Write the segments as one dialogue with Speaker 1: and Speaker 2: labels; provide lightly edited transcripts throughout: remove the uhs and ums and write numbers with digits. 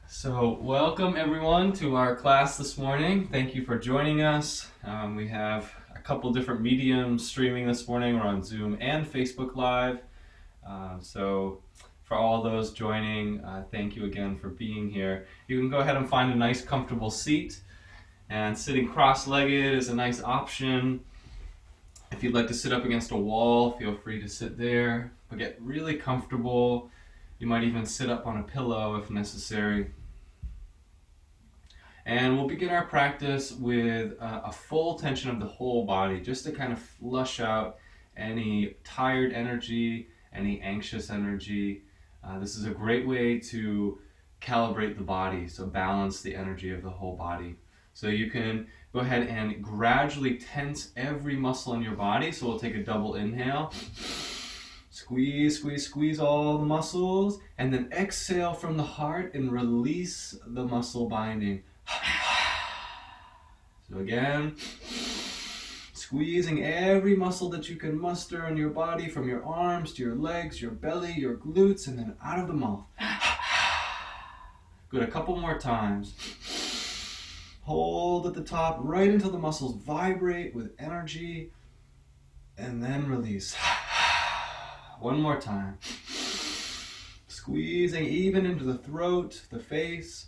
Speaker 1: So welcome everyone to our class this morning. Thank you for joining us. We have a couple different mediums streaming this morning. We're on Zoom and Facebook Live. So for all those joining, thank you again for being here. You can go ahead and find a nice comfortable seat, and sitting cross-legged is a nice option. If you'd like to sit up against a wall, feel free to sit there, but get really comfortable. You might even sit up on a pillow if necessary. And we'll begin our practice with a full tension of the whole body, just to kind of flush out any tired energy, any anxious energy. This is a great way to calibrate the body, so balance the energy of the whole body. So you can go ahead and gradually tense every muscle in your body. So we'll take a double inhale. Squeeze, squeeze, squeeze all the muscles, and then exhale from the heart and release the muscle binding. So again, squeezing every muscle that you can muster in your body, from your arms to your legs, your belly, your glutes, and then out of the mouth. Good, a couple more times. Hold at the top right until the muscles vibrate with energy, and then release. One more time. Squeezing even into the throat, the face,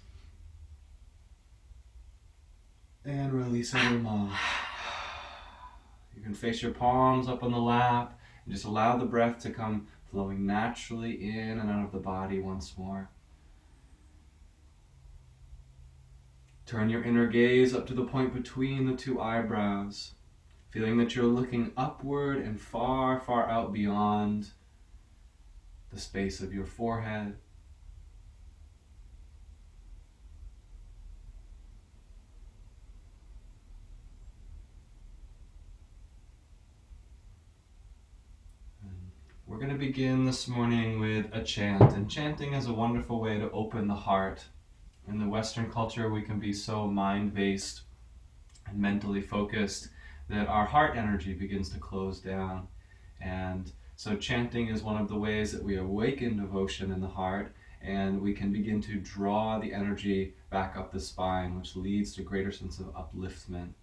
Speaker 1: and release out of the mouth. You can face your palms up on the lap and just allow the breath to come flowing naturally in and out of the body once more. Turn your inner gaze up to the point between the two eyebrows, feeling that you're looking upward and far, far out beyond the space of your forehead. We're going to begin this morning with a chant, and chanting is a wonderful way to open the heart. In the Western culture, we can be so mind-based and mentally focused that our heart energy begins to close down. And so chanting is one of the ways that we awaken devotion in the heart, and we can begin to draw the energy back up the spine, which leads to a greater sense of upliftment.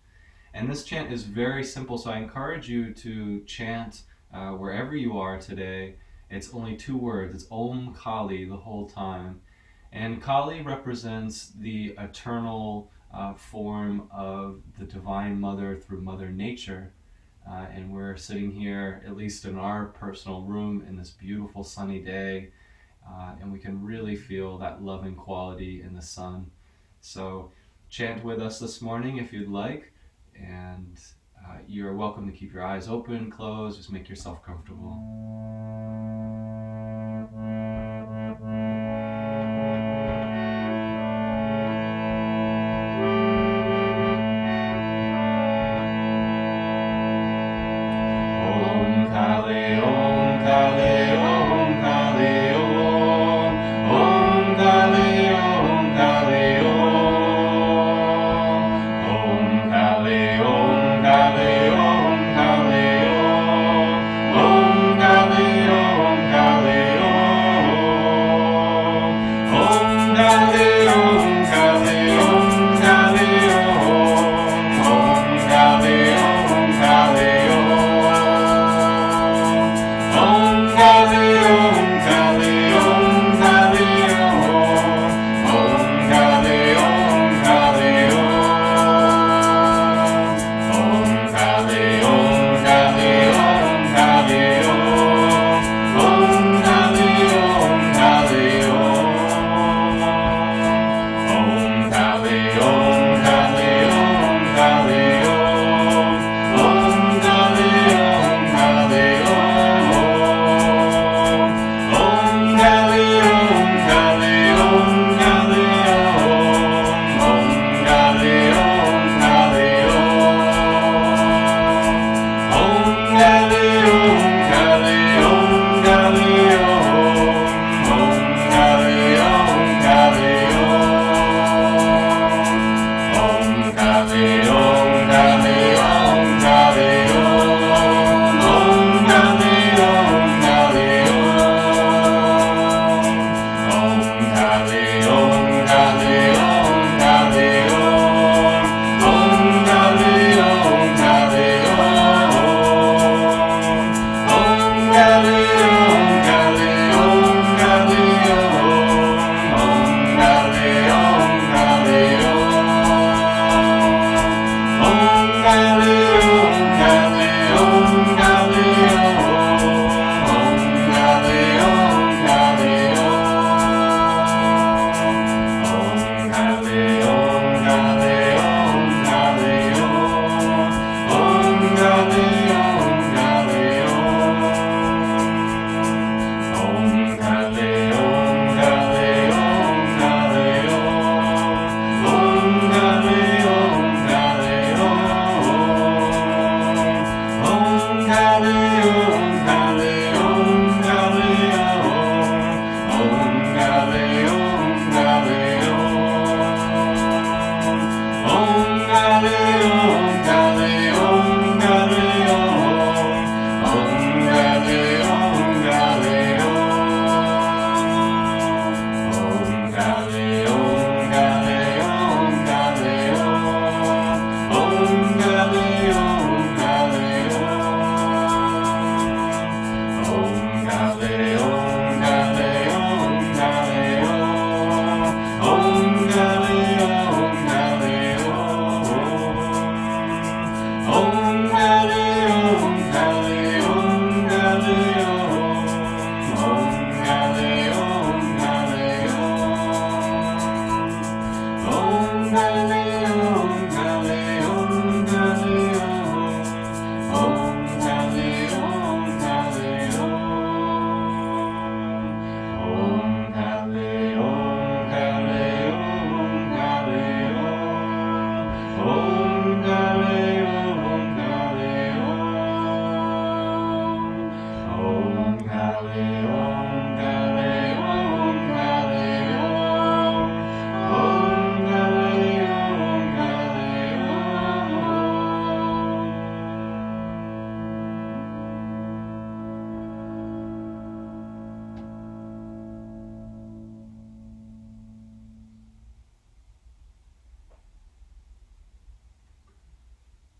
Speaker 1: And this chant is very simple, so I encourage you to chant wherever you are today. It's only 2 words. It's Om Kali the whole time. And Kali represents the eternal form of the Divine Mother through Mother Nature. And we're sitting here, at least in our personal room, in this beautiful sunny day, and we can really feel that loving quality in the sun. So chant with us this morning if you'd like, and you're welcome to keep your eyes open, closed, just make yourself comfortable.
Speaker 2: Om Kali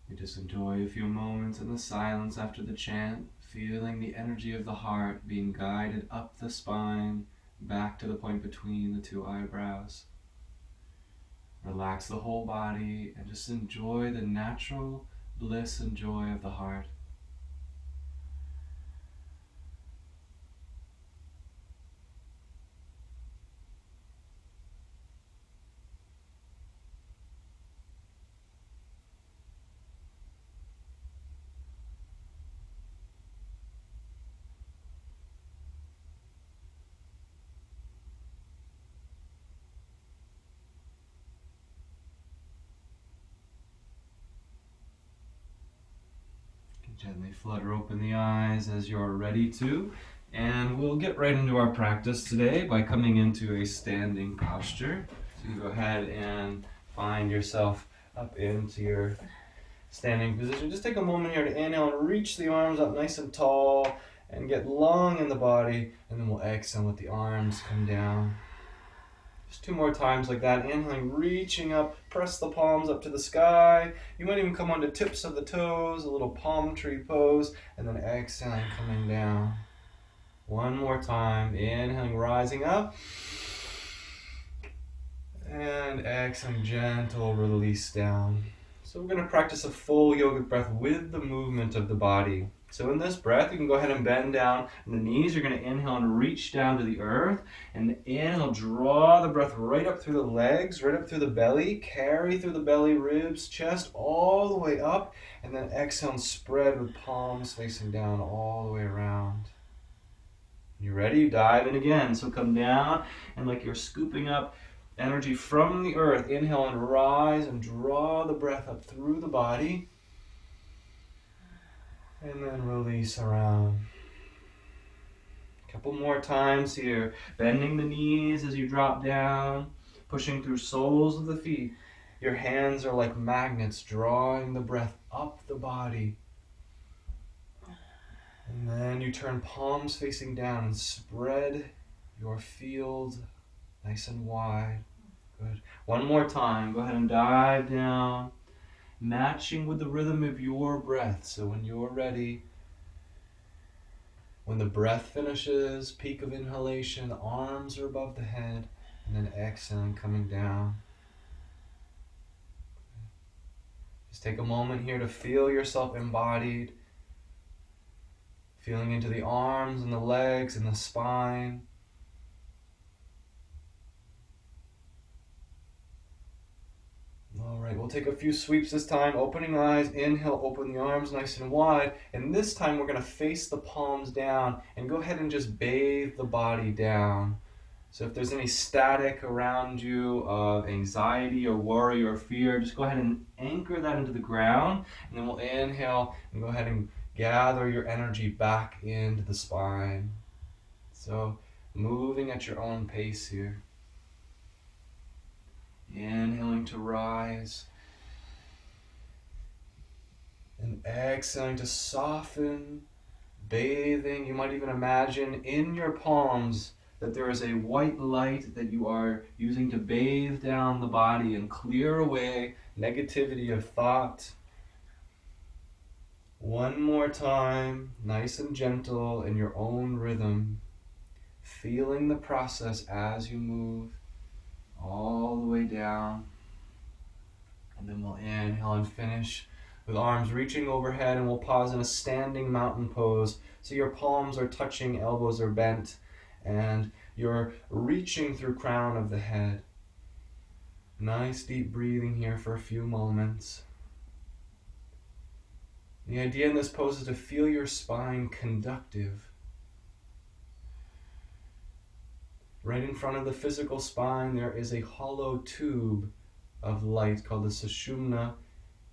Speaker 1: You just enjoy a few moments in the silence after the chant, feeling the energy of the heart being guided up the spine, back to the point between the two eyebrows. Relax the whole body and just enjoy the natural bliss and joy of the heart. Gently flutter open the eyes as you're ready to, and we'll get right into our practice today by coming into a standing posture. So you go ahead and find yourself up into your standing position. Just take a moment here to inhale and reach the arms up nice and tall and get long in the body, and then we'll exhale and let the arms come down. Just 2 more times like that. Inhaling, reaching up, press the palms up to the sky. You might even come onto tips of the toes, a little palm tree pose, and then exhaling, coming down. 1 more time. Inhaling, rising up. And exhaling, gentle release down. So we're going to practice a full yogic breath with the movement of the body. So in this breath, you can go ahead and bend down on the knees. You're going to inhale and reach down to the earth. And inhale, draw the breath right up through the legs, right up through the belly. Carry through the belly, ribs, chest, all the way up. And then exhale and spread with palms facing down all the way around. You ready? Dive in again. So come down and like you're scooping up energy from the earth. Inhale and rise and draw the breath up through the body. And then release around. A couple more times here. Bending the knees as you drop down. Pushing through soles of the feet. Your hands are like magnets drawing the breath up the body. And then you turn palms facing down and spread your field nice and wide. Good. 1 more time. Go ahead and dive down. Matching with the rhythm of your breath. So when you're ready, when the breath finishes, peak of inhalation, arms are above the head, and then exhaling, coming down. Just take a moment here to feel yourself embodied, feeling into the arms and the legs and the spine. All right, we'll take a few sweeps this time, opening eyes, inhale, open the arms nice and wide, and this time we're going to face the palms down and go ahead and just bathe the body down. So if there's any static around you of anxiety or worry or fear, just go ahead and anchor that into the ground, and then we'll inhale and go ahead and gather your energy back into the spine. So moving at your own pace here. Inhaling to rise. And exhaling to soften, bathing. You might even imagine in your palms that there is a white light that you are using to bathe down the body and clear away negativity of thought, One more time, nice and gentle in your own rhythm, feeling the process as you move all the way down. And then we'll inhale and finish with arms reaching overhead, and we'll pause in a standing mountain pose. So your palms are touching, elbows are bent, and you're reaching through crown of the head. Nice deep breathing here for a few moments. The idea in this pose is to feel your spine conductive. Right in front of the physical spine, there is a hollow tube of light called the sushumna,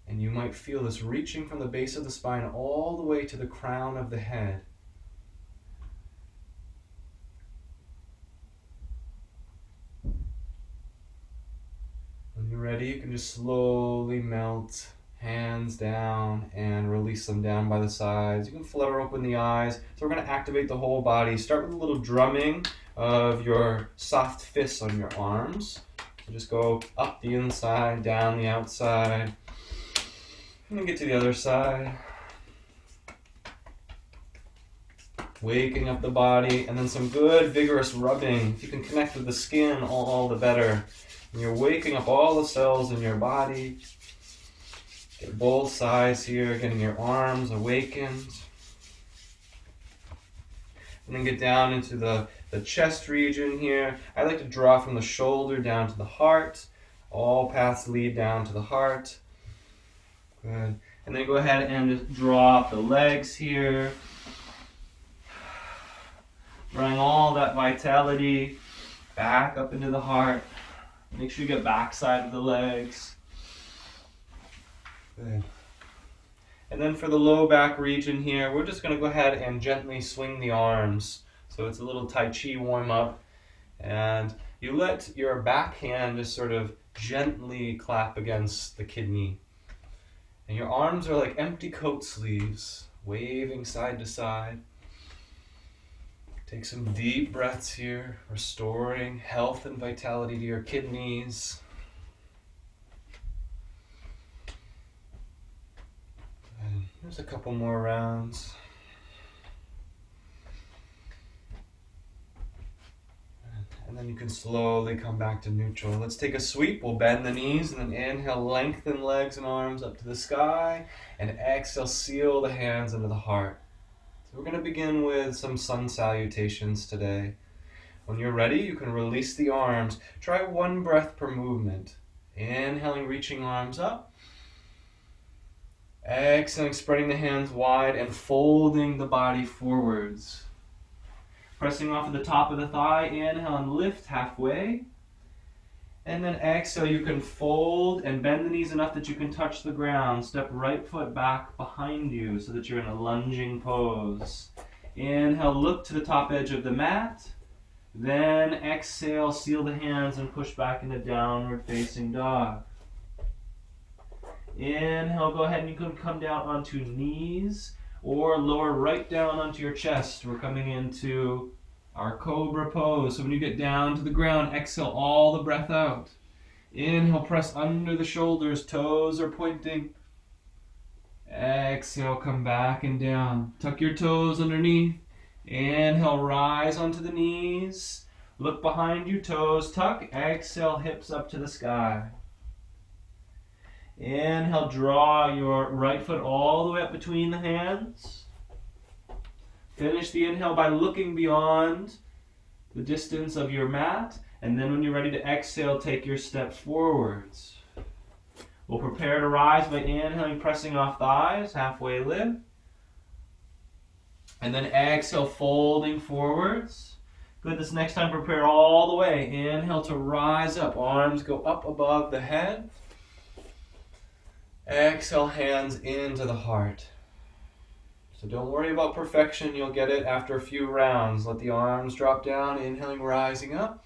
Speaker 1: and you might feel this reaching from the base of the spine all the way to the crown of the head. When you're ready, you can just slowly melt hands down and release them down by the sides. You can flutter open the eyes. So we're going to activate the whole body. Start with a little drumming of your soft fists on your arms. So just go up the inside, down the outside, and then get to the other side. Waking up the body, and then some good vigorous rubbing. If you can connect with the skin, all the better. And you're waking up all the cells in your body. Get both sides here, getting your arms awakened. And then get down into the chest region here. I like to draw from the shoulder down to the heart. All paths lead down to the heart. Good. And then go ahead and just draw up the legs here. Bring all that vitality back up into the heart. Make sure you get backside of the legs. Good. And then for the low back region here, we're just going to go ahead and gently swing the arms. So it's a little Tai Chi warm up. And you let your back hand just sort of gently clap against the kidney. And your arms are like empty coat sleeves, waving side to side. Take some deep breaths here, restoring health and vitality to your kidneys. And there's a couple more rounds. And then you can slowly come back to neutral. Let's take a sweep. We'll bend the knees and then inhale, lengthen legs and arms up to the sky. And exhale, seal the hands into the heart. So we're going to begin with some sun salutations today. When you're ready, you can release the arms. Try one breath per movement. Inhaling, reaching arms up. Exhaling, spreading the hands wide and folding the body forwards. Pressing off at the top of the thigh, inhale and lift halfway. And then exhale, you can fold and bend the knees enough that you can touch the ground. Step right foot back behind you so that you're in a lunging pose. Inhale, look to the top edge of the mat. Then exhale, seal the hands and push back into downward facing dog. Inhale, go ahead and you can come down onto knees or lower right down onto your chest. We're coming into our cobra pose. So when you get down to the ground, exhale all the breath out. Inhale, press under the shoulders, toes are pointing. Exhale, come back and down. Tuck your toes underneath. Inhale, rise onto the knees. Look behind you, toes tuck. Exhale, hips up to the sky. Inhale, draw your right foot all the way up between the hands. Finish the inhale by looking beyond the distance of your mat. And then when you're ready to exhale, take your steps forwards. We'll prepare to rise by inhaling, pressing off thighs, halfway lift. And then exhale, folding forwards. Good, this next time prepare all the way. Inhale to rise up, arms go up above the head. Exhale, hands into the heart. So don't worry about perfection, you'll get it after a few rounds. Let the arms drop down, inhaling, rising up.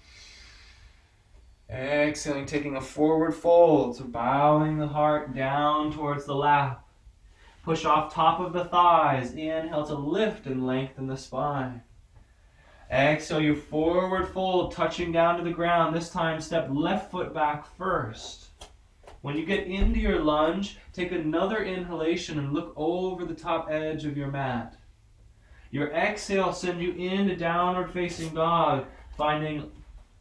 Speaker 1: Exhaling, taking a forward fold, so bowing the heart down towards the lap. Push off top of the thighs, inhale to lift and lengthen the spine. Exhale, you forward fold, touching down to the ground. This time, step left foot back first. When you get into your lunge, take another inhalation and look over the top edge of your mat. Your exhale sends you into downward facing dog, finding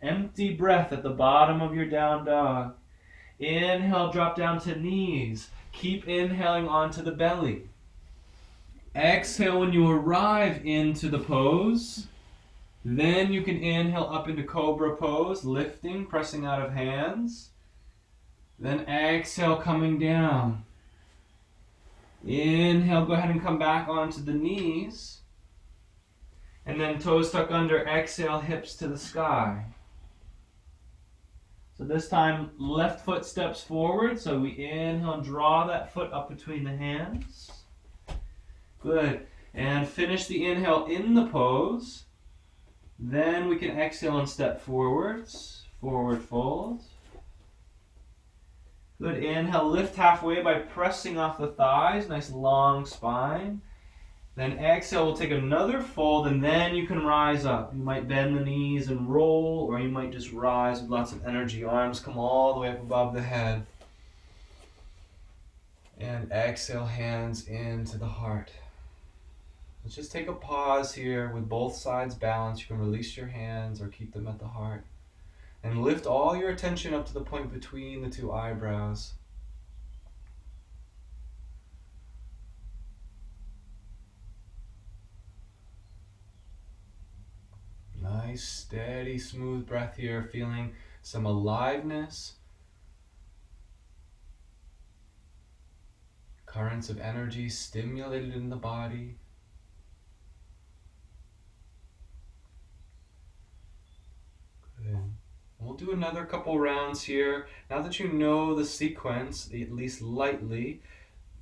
Speaker 1: empty breath at the bottom of your down dog. Inhale, drop down to knees. Keep inhaling onto the belly. Exhale when you arrive into the pose. Then you can inhale up into cobra pose, lifting, pressing out of hands. Then exhale, coming down. Inhale, go ahead and come back onto the knees. And then toes tuck under, exhale, hips to the sky. So this time, left foot steps forward. So we inhale, draw that foot up between the hands. Good. And finish the inhale in the pose. Then we can exhale and step forwards. Forward fold. Good. Inhale, lift halfway by pressing off the thighs. Nice long spine. Then exhale, we'll take another fold, and then you can rise up. You might bend the knees and roll, or you might just rise with lots of energy. Arms come all the way up above the head. And exhale, hands into the heart. Let's just take a pause here with both sides balanced. You can release your hands or keep them at the heart. And lift all your attention up to the point between the two eyebrows. Nice, steady, smooth breath here, feeling some aliveness. Currents of energy stimulated in the body. Good. We'll do another couple rounds here. Now that you know the sequence, at least lightly,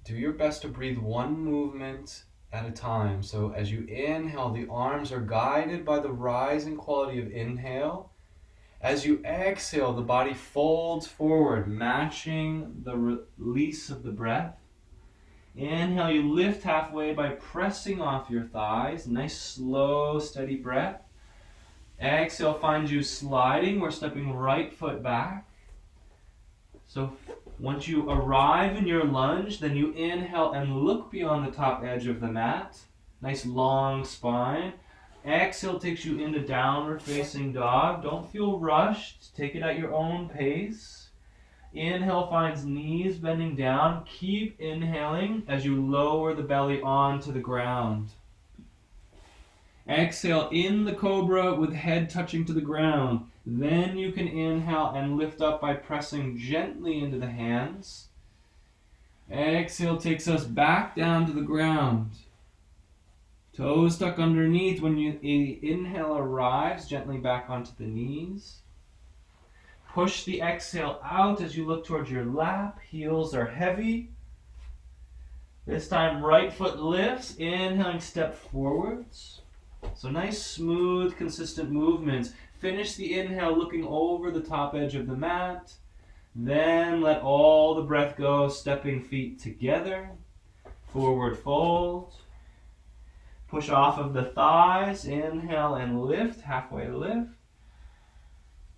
Speaker 1: do your best to breathe one movement at a time. So as you inhale, the arms are guided by the rising quality of inhale. As you exhale, the body folds forward, matching the release of the breath. Inhale, you lift halfway by pressing off your thighs. Nice, slow, steady breath. Exhale finds you sliding. We're stepping right foot back. So once you arrive in your lunge, then you inhale and look beyond the top edge of the mat. Nice long spine. Exhale takes you into downward facing dog. Don't feel rushed. Take it at your own pace. Inhale finds knees bending down. Keep inhaling as you lower the belly onto the ground. Exhale in the cobra with head touching to the ground. Then you can inhale and lift up by pressing gently into the hands. Exhale takes us back down to the ground. Toes tuck underneath. When you inhale arrives, gently back onto the knees. Push the exhale out as you look towards your lap. Heels are heavy. This time right foot lifts. Inhaling, step forwards. So nice, smooth, consistent movements. Finish the inhale looking over the top edge of the mat. Then let all the breath go, stepping feet together. Forward fold. Push off of the thighs. Inhale and lift, halfway lift.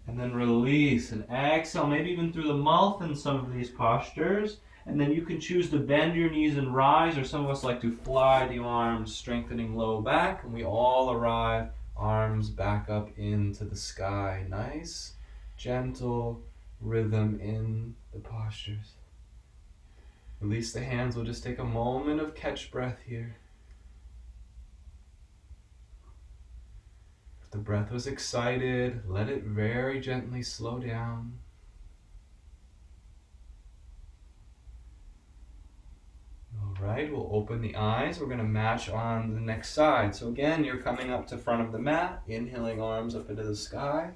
Speaker 1: And then release and exhale, maybe even through the mouth in some of these postures. And then you can choose to bend your knees and rise, or some of us like to fly the arms, strengthening low back. And we all arrive, arms back up into the sky. Nice, gentle rhythm in the postures. Release the hands. We'll just take a moment of catch breath here. If the breath was excited, let it very gently slow down. Alright, we'll open the eyes. We're going to match on the next side. So again, you're coming up to front of the mat, inhaling arms up into the sky.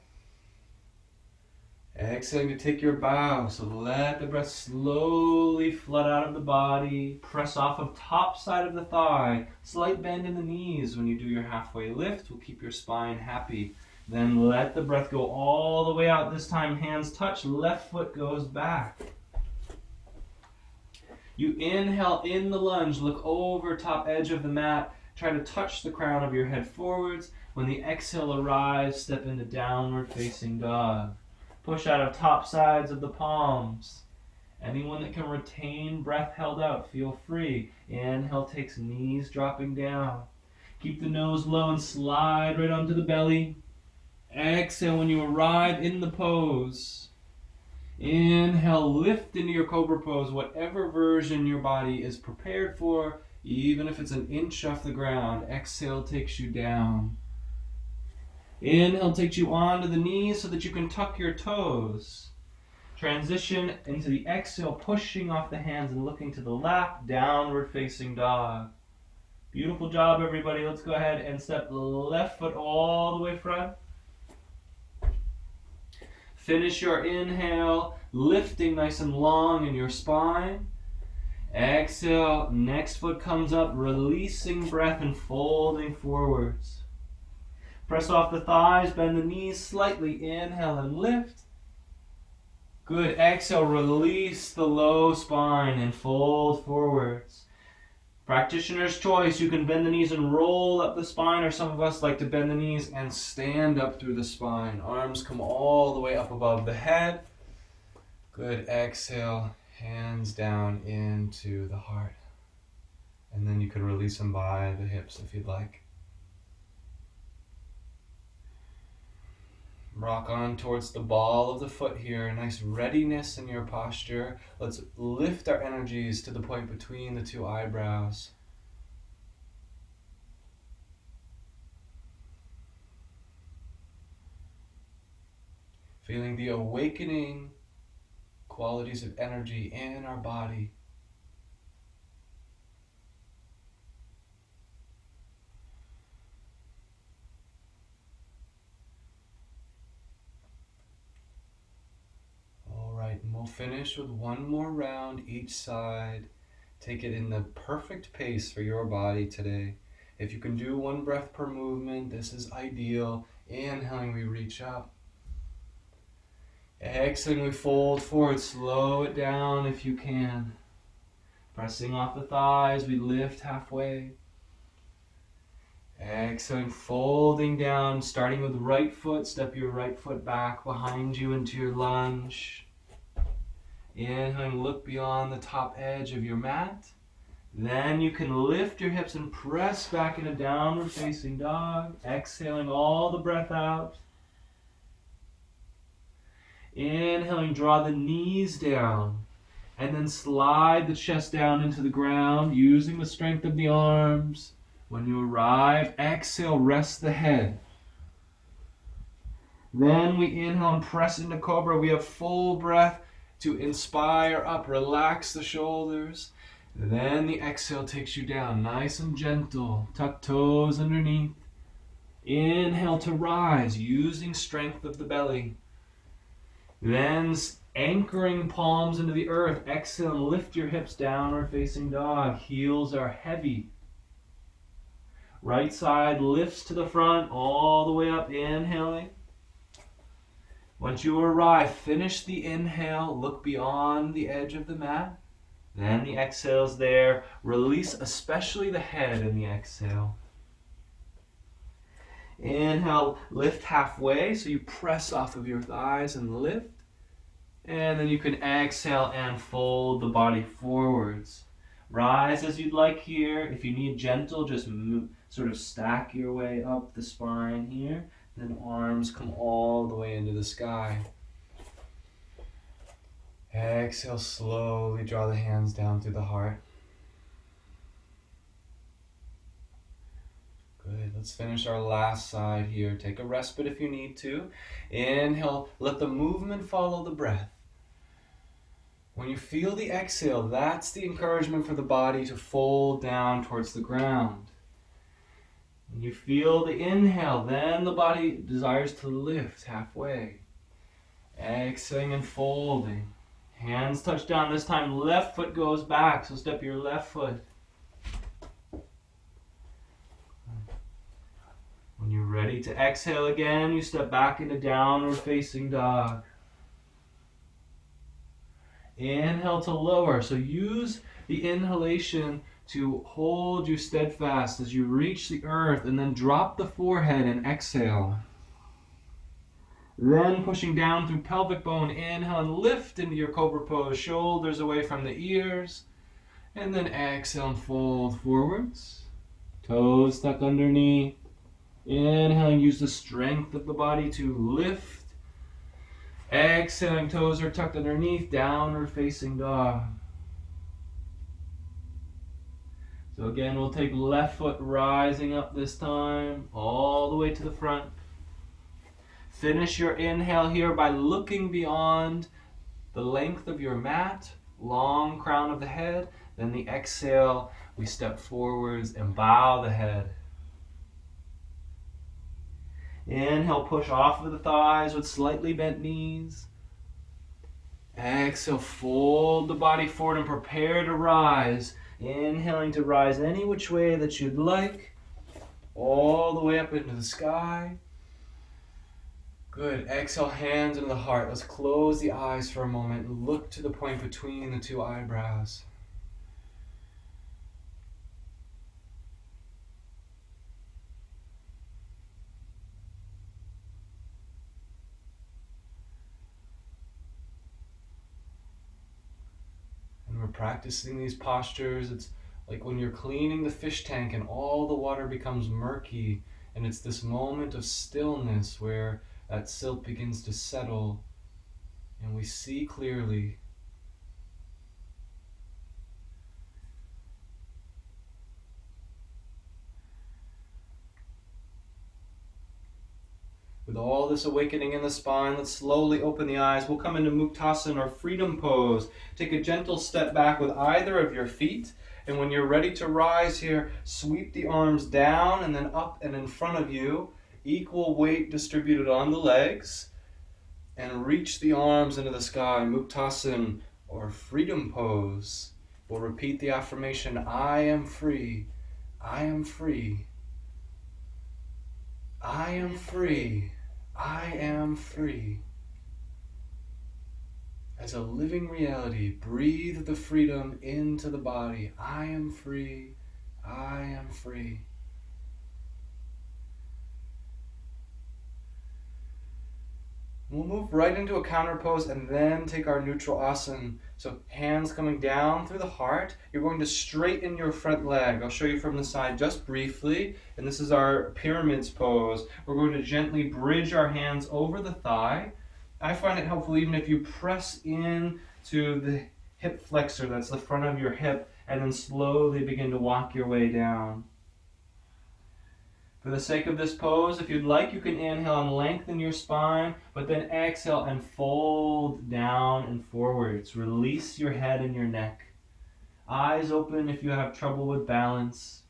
Speaker 1: Exhaling to take your bow. So let the breath slowly flood out of the body. Press off of top side of the thigh. Slight bend in the knees when you do your halfway lift. Will keep your spine happy. Then let the breath go all the way out. This time hands touch, left foot goes back. You inhale in the lunge, look over top edge of the mat, try to touch the crown of your head forwards. When the exhale arrives, step into downward facing dog. Push out of top sides of the palms. Anyone that can retain breath held out, feel free. Inhale takes knees dropping down. Keep the nose low and slide right onto the belly. Exhale when you arrive in the pose. Inhale, lift into your cobra pose, whatever version your body is prepared for, even if it's an inch off the ground. Exhale takes you down. Inhale takes you onto the knees so that you can tuck your toes. Transition into the exhale, pushing off the hands and looking to the left, downward facing dog. Beautiful job, everybody. Let's go ahead and step the left foot all the way front. Finish your inhale, lifting nice and long in your spine. Exhale, next foot comes up, releasing breath and folding forwards. Press off the thighs, bend the knees slightly. Inhale and lift. Good. Exhale, release the low spine and fold forwards. Practitioner's choice. You can bend the knees and roll up the spine, or some of us like to bend the knees and stand up through the spine. Arms come all the way up above the head. Good. Exhale, hands down into the heart. And then you could release them by the hips if you'd like. Rock on towards the ball of the foot here. Nice readiness in your posture. Let's lift our energies to the point between the two eyebrows. Feeling the awakening qualities of energy in our body. And we'll finish with one more round each side. Take it in the perfect pace for your body today. If you can do one breath per movement, this is ideal. Inhaling, we reach up. Exhaling, we fold forward. Slow it down if you can. Pressing off the thighs, we lift halfway. Exhaling, folding down, starting with right foot. Step your right foot back behind you into your lunge. Inhaling, look beyond the top edge of your mat. Then you can lift your hips and press back into downward facing dog. Exhaling all the breath out. Inhaling, draw the knees down. And then slide the chest down into the ground using the strength of the arms. When you arrive, exhale, rest the head. Then we inhale and press into cobra. We have full breath to inspire up, relax the shoulders. Then the exhale takes you down, nice and gentle. Tuck toes underneath. Inhale to rise, using strength of the belly. Then anchoring palms into the earth. Exhale and lift your hips, downward facing dog. Heels are heavy. Right side lifts to the front, all the way up, inhaling. Once you arrive, finish the inhale, look beyond the edge of the mat. Then the exhale's there. Release especially the head in the exhale. Inhale, lift halfway, so you press off of your thighs and lift. And then you can exhale and fold the body forwards. Rise as you'd like here. If you need gentle, just sort of stack your way up the spine here. Then arms come all the way into the sky. Exhale, slowly draw the hands down through the heart. Good, let's finish our last side here. Take a respite if you need to. Inhale, let the movement follow the breath. When you feel the exhale, that's the encouragement for the body to fold down towards the ground. When you feel the inhale, then the body desires to lift halfway. Exhaling and folding. Hands touch down. This time left foot goes back, so step your left foot. When you're ready to exhale again, you step back into downward facing dog. Inhale to lower, so use the inhalation to hold you steadfast as you reach the earth, and then drop the forehead and exhale. Then pushing down through pelvic bone, inhale and lift into your cobra pose, shoulders away from the ears. And then exhale and fold forwards. Toes stuck underneath. Inhaling, use the strength of the body to lift. Exhaling, toes are tucked underneath, downward facing dog. So again, we'll take left foot rising up this time, all the way to the front. Finish your inhale here by looking beyond the length of your mat, long crown of the head. Then the exhale, we step forwards and bow the head. Inhale, push off of the thighs with slightly bent knees. Exhale, fold the body forward and prepare to rise. Inhaling to rise any which way that you'd like, all the way up into the sky. Good. Exhale, hands into the heart. Let's close the eyes for a moment and look to the point between the two eyebrows. And we're practicing these postures. It's like when you're cleaning the fish tank and all the water becomes murky, and it's this moment of stillness where that silt begins to settle and we see clearly. With all this awakening in the spine, let's slowly open the eyes. We'll come into Muktasana or freedom pose. Take a gentle step back with either of your feet. And when you're ready to rise here, sweep the arms down and then up and in front of you. Equal weight distributed on the legs. And reach the arms into the sky. Muktasana or freedom pose. We'll repeat the affirmation, I am free. I am free. I am free. I am free. As a living reality, breathe the freedom into the body. I am free. I am free. We'll move right into a counter pose and then take our neutral asana. So hands coming down through the heart. You're going to straighten your front leg. I'll show you from the side just briefly. And this is our pyramids pose. We're going to gently bridge our hands over the thigh. I find it helpful even if you press in to the hip flexor, that's the front of your hip, and then slowly begin to walk your way down. For the sake of this pose, if you'd like, you can inhale and lengthen your spine, but then exhale and fold down and forwards. Release your head and your neck. Eyes open if you have trouble with balance.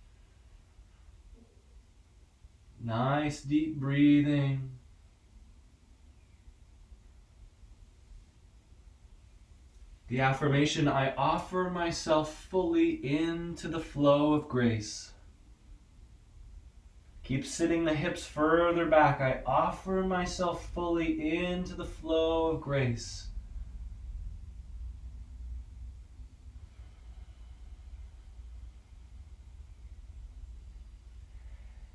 Speaker 1: Nice deep breathing. The affirmation, I offer myself fully into the flow of grace. Keep sitting the hips further back. I offer myself fully into the flow of grace.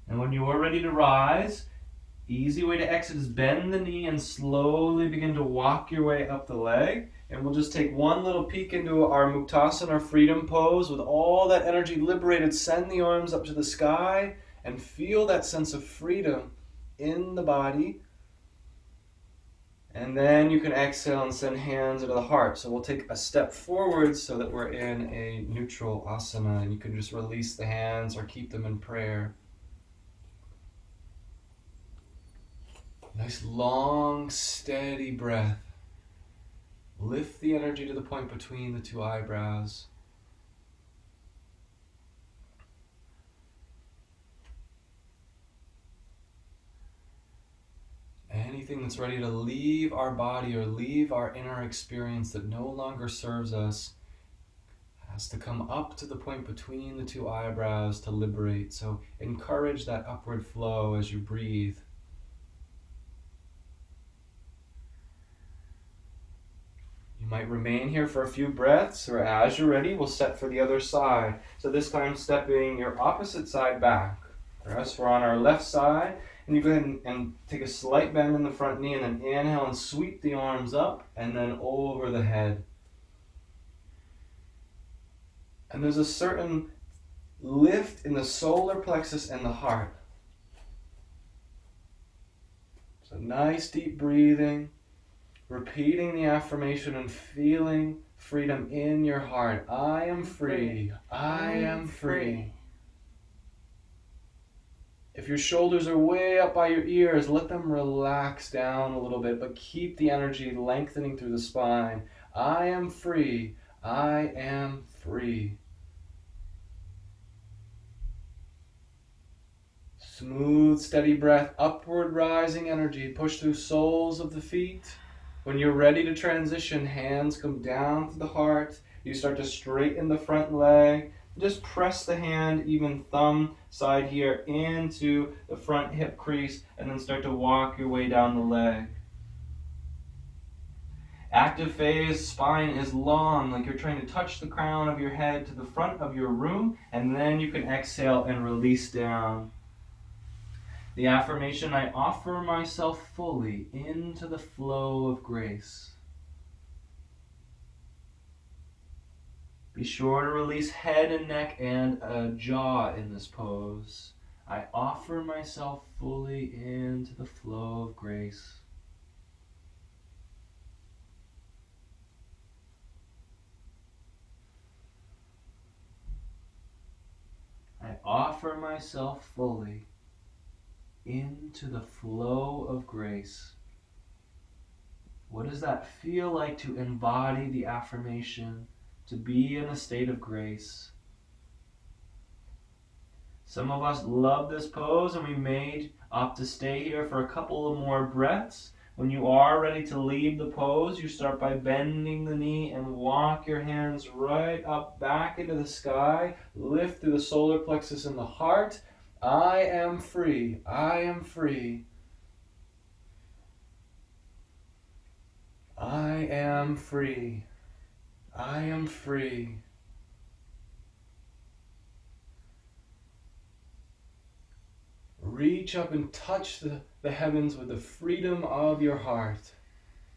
Speaker 1: And when you are ready to rise, easy way to exit is bend the knee and slowly begin to walk your way up the leg. And we'll just take one little peek into our Muktasana, our freedom pose. With all that energy liberated, send the arms up to the sky and feel that sense of freedom in the body. And then you can exhale and send hands into the heart. So we'll take a step forward so that we're in a neutral asana. And you can just release the hands or keep them in prayer. Nice long, steady breath. Lift the energy to the point between the two eyebrows. Anything that's ready to leave our body or leave our inner experience that no longer serves us has to come up to the point between the two eyebrows to liberate. So encourage that upward flow as you breathe. You might remain here for a few breaths, or as you're ready, we'll set for the other side. So this time stepping your opposite side back. Rest, we're on our left side. And you go ahead and take a slight bend in the front knee, and then inhale and sweep the arms up and then over the head. And there's a certain lift in the solar plexus and the heart. So nice deep breathing, repeating the affirmation and feeling freedom in your heart. I am free. I am free. If your shoulders are way up by your ears, let them relax down a little bit, but keep the energy lengthening through the spine. I am free. I am free. Smooth, steady breath, upward rising energy. Push through soles of the feet. When you're ready to transition, hands come down to the heart. You start to straighten the front leg. Just press the hand, even thumb side here, into the front hip crease, and then start to walk your way down the leg. Active phase, spine is long, like you're trying to touch the crown of your head to the front of your room, and then you can exhale and release down. The affirmation, I offer myself fully into the flow of grace. Be sure to release head and neck and jaw in this pose. I offer myself fully into the flow of grace. I offer myself fully into the flow of grace. What does that feel like to embody the affirmation, to be in a state of grace? Some of us love this pose, and we may opt to stay here for a couple of more breaths. When you are ready to leave the pose, you start by bending the knee and walk your hands right up back into the sky. Lift through the solar plexus and the heart. I am free. I am free. I am free. I am free. Reach up and touch the heavens with the freedom of your heart.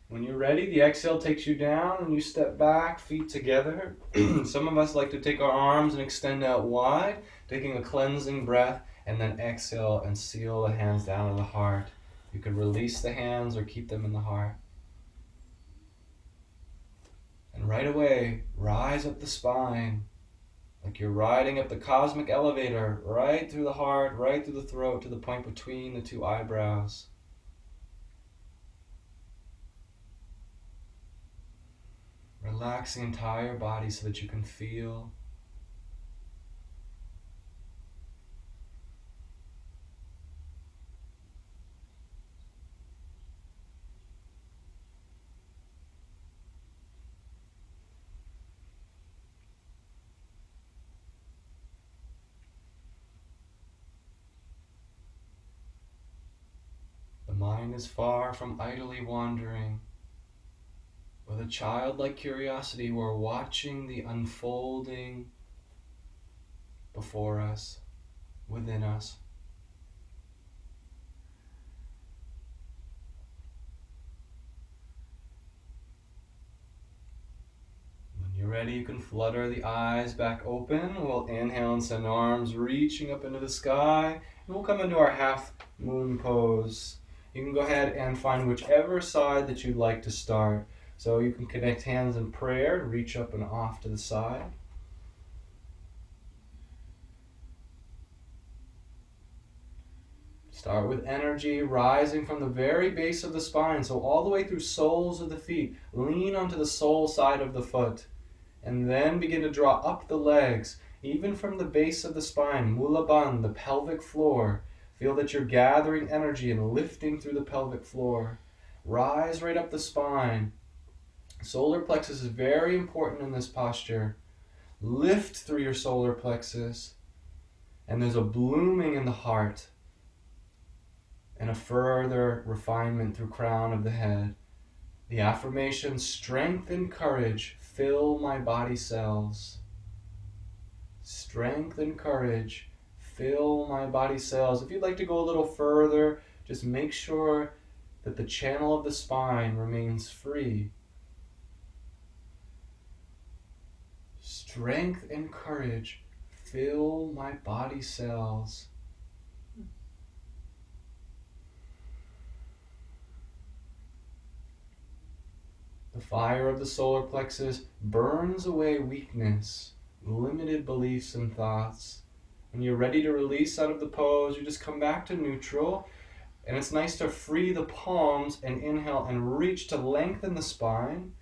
Speaker 1: When you're ready, the exhale takes you down and you step back, feet together. Some of us like to take our arms and extend out wide, taking a cleansing breath, and then exhale and seal the hands down in the heart. You can release the hands or keep them in the heart. And right away, rise up the spine, like you're riding up the cosmic elevator, right through the heart, right through the throat, to the point between the two eyebrows. Relax the entire body so that you can feel. The mind is far from idly wandering. With a childlike curiosity, we're watching the unfolding before us, within us. When you're ready, you can flutter the eyes back open. We'll inhale and send arms reaching up into the sky. And we'll come into our half moon pose. You can go ahead and find whichever side that you'd like to start. So you can connect hands in prayer, reach up and off to the side. Start with energy rising from the very base of the spine, so all the way through soles of the feet. Lean onto the sole side of the foot. And then begin to draw up the legs, even from the base of the spine, Mula Bandha, the pelvic floor. Feel that you're gathering energy and lifting through the pelvic floor. Rise right up the spine. Solar plexus is very important in this posture. Lift through your solar plexus. And there's a blooming in the heart. And a further refinement through crown of the head. The affirmation, strength and courage fill my body cells. Strength and courage fill my body cells. If you'd like to go a little further, just make sure that the channel of the spine remains free. Strength and courage fill my body cells. The fire of the solar plexus burns away weakness, limited beliefs and thoughts. When you're ready to release out of the pose, you just come back to neutral. And it's nice to free the palms and inhale and reach to lengthen the spine.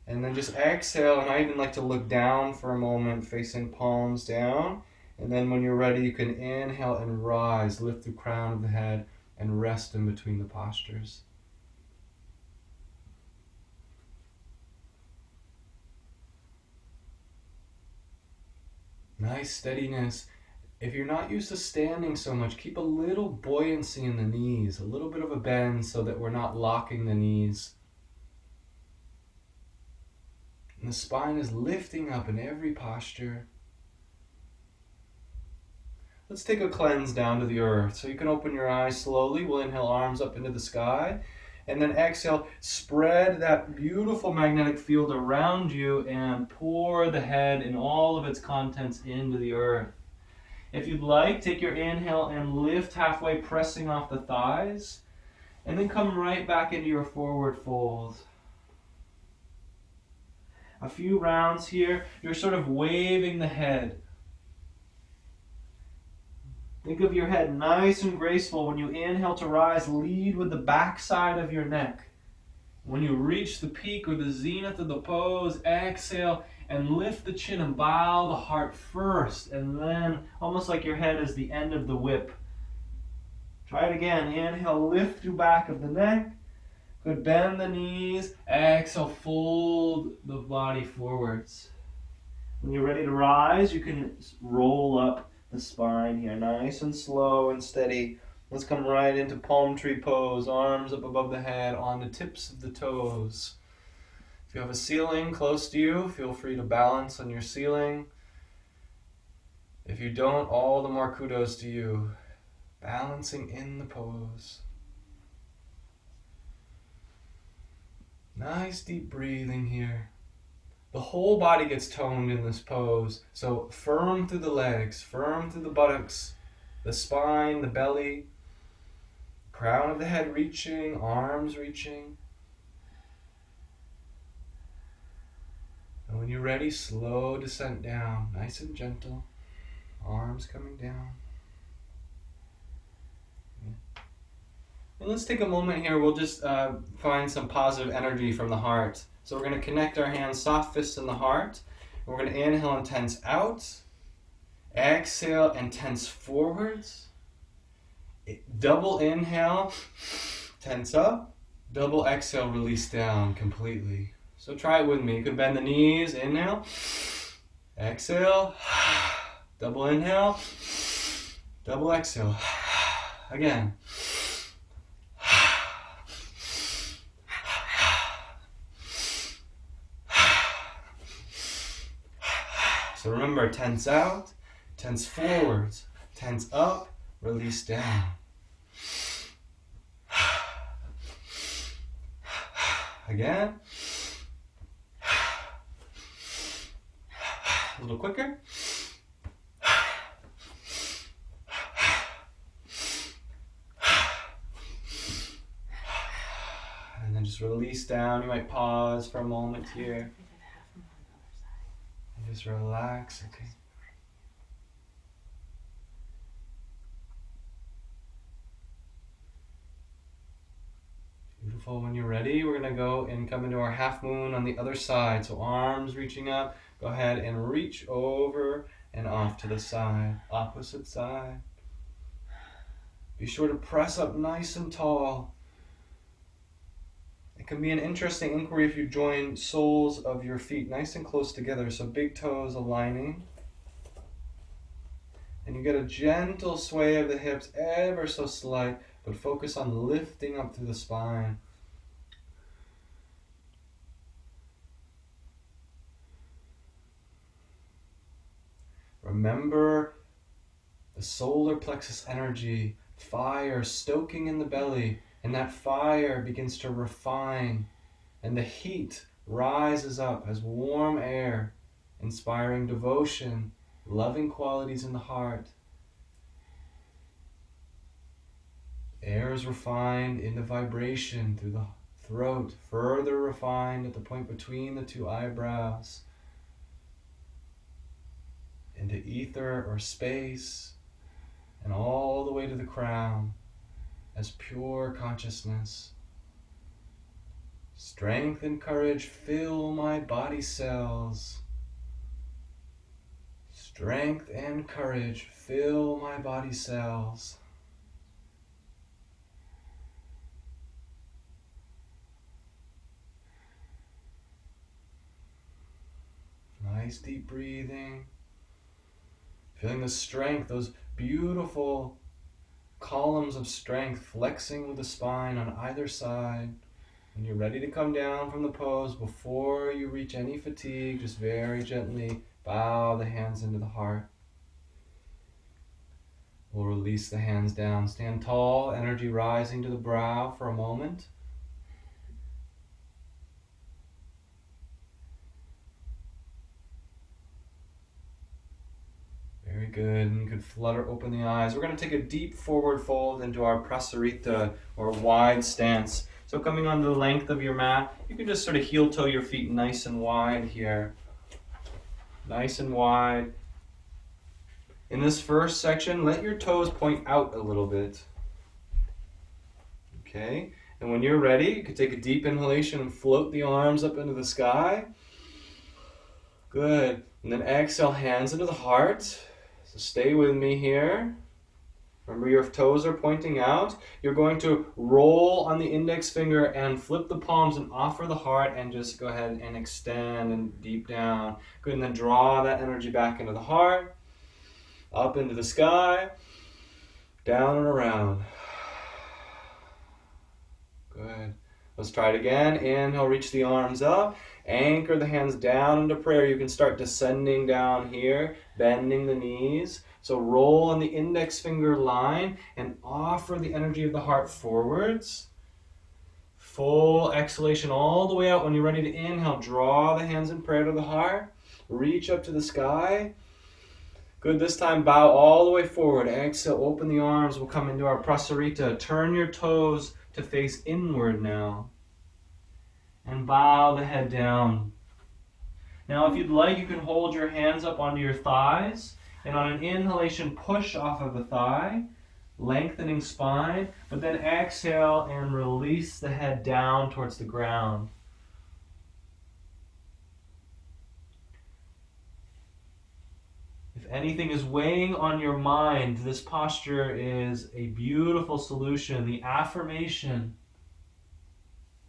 Speaker 1: And then just exhale, and I even like to look down for a moment, facing palms down. And then when you're ready, you can inhale and rise, lift the crown of the head, and rest in between the postures. Nice steadiness. If you're not used to standing so much, keep a little buoyancy in the knees, a little bit of a bend so that we're not locking the knees. And the spine is lifting up in every posture. Let's take a cleanse down to the earth. So you can open your eyes slowly. We'll inhale, arms up into the sky. And then exhale, spread that beautiful magnetic field around you and pour the head and all of its contents into the earth. If you'd like, take your inhale and lift halfway, pressing off the thighs. And then come right back into your forward fold. A few rounds here. You're sort of waving the head. Think of your head nice and graceful. When you inhale to rise, lead with the back side of your neck. When you reach the peak or the zenith of the pose, exhale and lift the chin and bow the heart first. And then, almost like your head is the end of the whip. Try it again. Inhale, lift through back of the neck. Good, bend the knees. Exhale, fold the body forwards. When you're ready to rise, you can roll up the spine here, nice and slow and steady. Let's come right into palm tree pose, arms up above the head on the tips of the toes. If you have a ceiling close to you, feel free to balance on your ceiling. If you don't, all the more kudos to you. Balancing in the pose. Nice deep breathing here. The whole body gets toned in this pose. So firm through the legs, firm through the buttocks, the spine, the belly, crown of the head reaching, arms reaching. And when you're ready, slow descent down, nice and gentle, arms coming down. And let's take a moment here. We'll just find some positive energy from the heart. So we're going to connect our hands, soft fists in the heart. We're going to inhale and tense out. Exhale and tense forwards. Double inhale, tense up. Double exhale, release down completely. So try it with me. You can bend the knees, inhale. Exhale. Double inhale. Double exhale. Again. So remember, tense out, tense forwards, tense up, release down. Again. A little quicker. And then just release down. You might pause for a moment here. Just relax, okay. Beautiful. When you're ready, we're going to go and come into our half moon on the other side. So arms reaching up. Go ahead and reach over and off to the side. Opposite side. Be sure to press up nice and tall. It can be an interesting inquiry if you join soles of your feet nice and close together, so big toes aligning. And you get a gentle sway of the hips, ever so slight, but focus on lifting up through the spine. Remember the solar plexus energy, fire stoking in the belly, and that fire begins to refine, and the heat rises up as warm air, inspiring devotion, loving qualities in the heart. Air is refined into vibration through the throat, further refined at the point between the two eyebrows, into ether or space, and all the way to the crown as pure consciousness. Strength and courage fill my body cells. Strength and courage fill my body cells. Nice deep breathing. Feeling the strength, those beautiful columns of strength flexing with the spine on either side. When you're ready to come down from the pose, before you reach any fatigue, just very gently bow the hands into the heart. We'll release the hands down. Stand tall, energy rising to the brow for a moment. Very good. And you could flutter open the eyes. We're going to take a deep forward fold into our prasarita, or wide stance. So coming onto the length of your mat, you can just sort of heel toe your feet nice and wide here. Nice and wide. In this first section, let your toes point out a little bit. Okay? And when you're ready, you can take a deep inhalation and float the arms up into the sky. Good. And then exhale, hands into the heart. So stay with me here. Remember, your toes are pointing out. You're going to roll on the index finger and flip the palms and offer the heart, and just go ahead and extend and deep down. Good, and then draw that energy back into the heart, up into the sky, down and around. Good. Let's try it again. Inhale, reach the arms up. Anchor the hands down into prayer. You can start descending down here, bending the knees. So roll on the index finger line and offer the energy of the heart forwards. Full exhalation all the way out. When you're ready to inhale, draw the hands in prayer to the heart. Reach up to the sky. Good, this time bow all the way forward. Exhale, open the arms. We'll come into our prasarita. Turn your toes to face inward now. And bow the head down. Now if you'd like, you can hold your hands up onto your thighs, and on an inhalation, push off of the thigh, lengthening spine, but then exhale and release the head down towards the ground. If anything is weighing on your mind, this posture is a beautiful solution. The affirmation: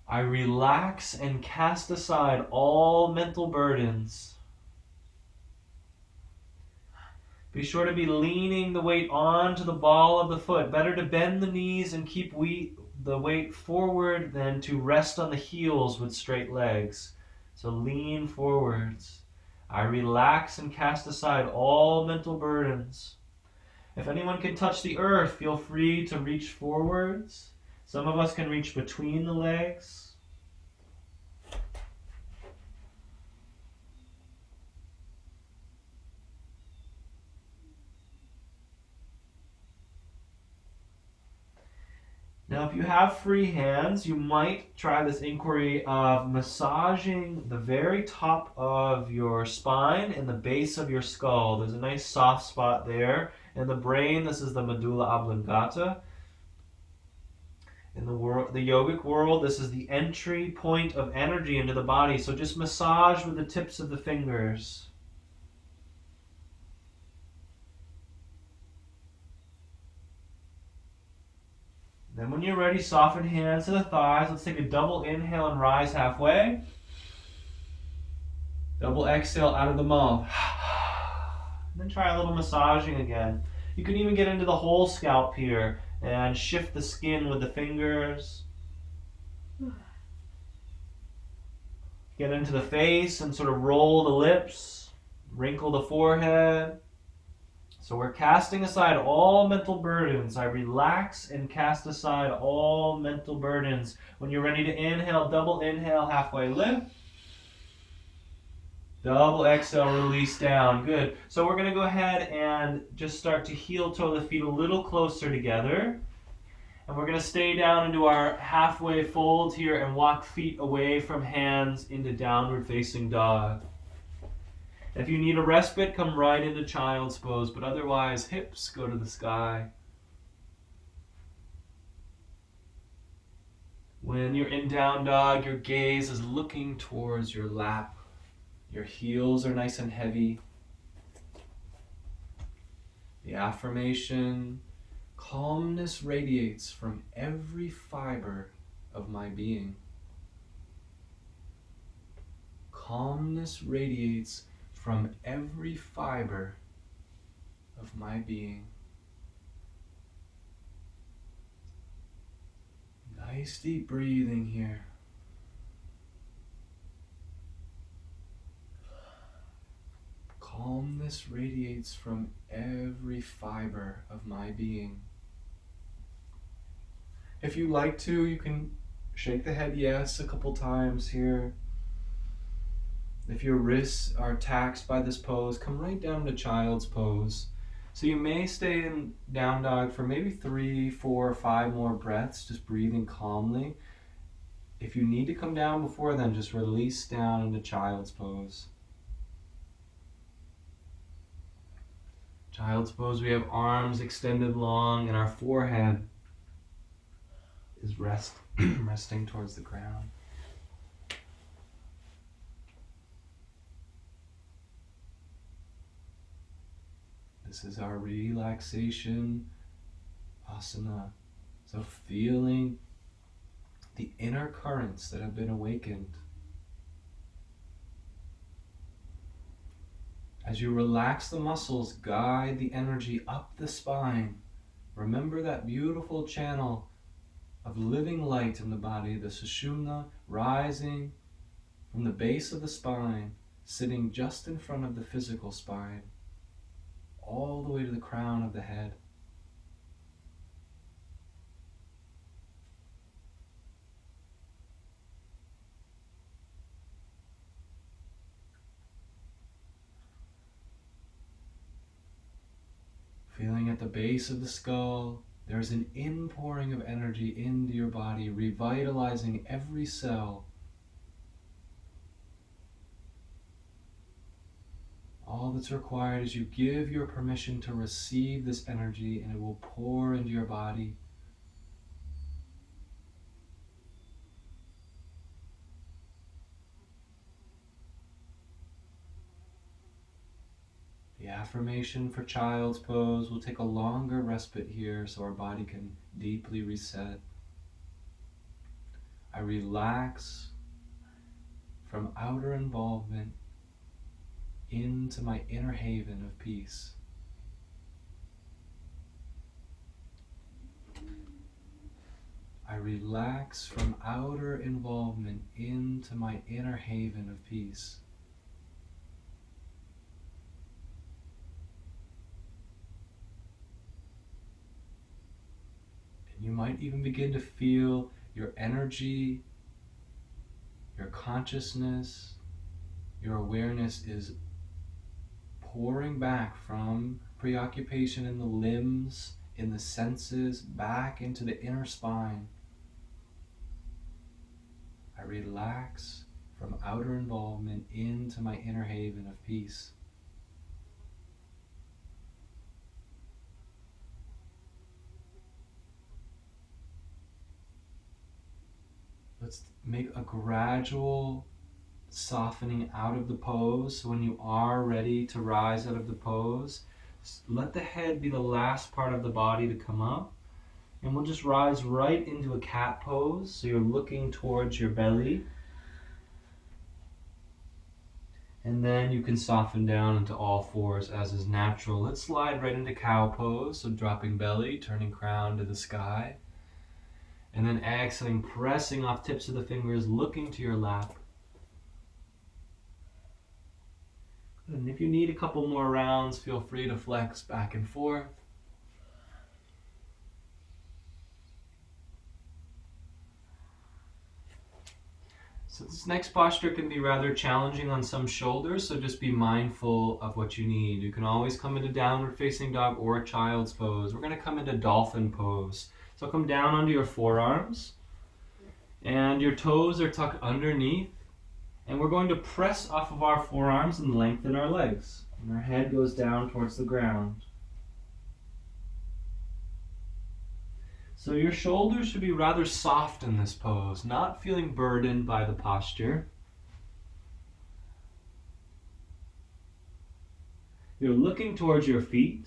Speaker 1: I relax and cast aside all mental burdens. Be sure to be leaning the weight onto the ball of the foot. Better to bend the knees and keep the weight forward than to rest on the heels with straight legs. So lean forwards. I relax and cast aside all mental burdens. If anyone can touch the earth, feel free to reach forwards. Some of us can reach between the legs. Now, if you have free hands, you might try this inquiry of massaging the very top of your spine and the base of your skull. There's a nice soft spot there. In the brain, this is the medulla oblongata. In the yogic world, this is the entry point of energy into the body. So just massage with the tips of the fingers. Then when you're ready, soften hands to the thighs. Let's take a double inhale and rise halfway. Double exhale out of the mouth. Then try a little massaging again. You can even get into the whole scalp here and shift the skin with the fingers. Get into the face and sort of roll the lips, wrinkle the forehead. So we're casting aside all mental burdens. I relax and cast aside all mental burdens. When you're ready to inhale, double inhale, halfway lift. Double exhale, release down. Good. So we're going to go ahead and just start to heel toe the feet a little closer together. And we're going to stay down into our halfway fold here and walk feet away from hands into downward facing dog. If you need a respite, come right into child's pose, but otherwise, hips go to the sky. When you're in down dog, your gaze is looking towards your lap. Your heels are nice and heavy. The affirmation, calmness radiates from every fiber of my being. Calmness radiates from every fiber of my being. Nice deep breathing here. Calmness radiates from every fiber of my being. If you like to, you can shake the head yes a couple times here. If your wrists are taxed by this pose, come right down to child's pose. So you may stay in down dog for maybe 3, 4, 5 more breaths, just breathing calmly. If you need to come down before then, just release down into child's pose. Child's pose, we have arms extended long and our forehead is resting towards the ground. This is our relaxation asana. So feeling the inner currents that have been awakened. As you relax the muscles, guide the energy up the spine. Remember that beautiful channel of living light in the body, the Sushumna, rising from the base of the spine, sitting just in front of the physical spine, all the way to the crown of the head. Feeling at the base of the skull, there's an inpouring of energy into your body, revitalizing every cell. All that's required is you give your permission to receive this energy and it will pour into your body. The affirmation for child's pose will take a longer respite here so our body can deeply reset. I relax from outer involvement into my inner haven of peace. I relax from outer involvement into my inner haven of peace. And you might even begin to feel your energy, your consciousness, your awareness is pouring back from preoccupation in the limbs, in the senses, back into the inner spine. I relax from outer involvement into my inner haven of peace. Let's make a gradual softening out of the pose. So when you are ready to rise out of the pose, let the head be the last part of the body to come up. And we'll just rise right into a cat pose. So you're looking towards your belly. And then you can soften down into all fours as is natural. Let's slide right into cow pose. So dropping belly, turning crown to the sky. And then exhaling, pressing off tips of the fingers, looking to your lap. And if you need a couple more rounds, feel free to flex back and forth. So this next posture can be rather challenging on some shoulders, so just be mindful of what you need. You can always come into downward facing dog or child's pose. We're going to come into dolphin pose. So come down onto your forearms, and your toes are tucked underneath, and we're going to press off of our forearms and lengthen our legs. And our head goes down towards the ground. So your shoulders should be rather soft in this pose, not feeling burdened by the posture. You're looking towards your feet.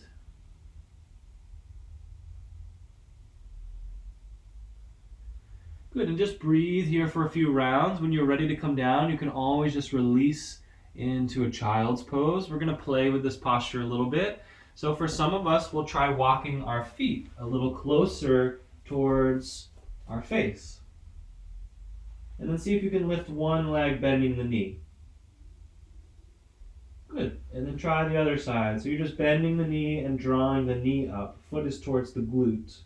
Speaker 1: Good, and just breathe here for a few rounds. When you're ready to come down, you can always just release into a child's pose. We're going to play with this posture a little bit. So for some of us, we'll try walking our feet a little closer towards our face. And then see if you can lift one leg bending the knee. Good. And then try the other side. So you're just bending the knee and drawing the knee up. Foot is towards the glute.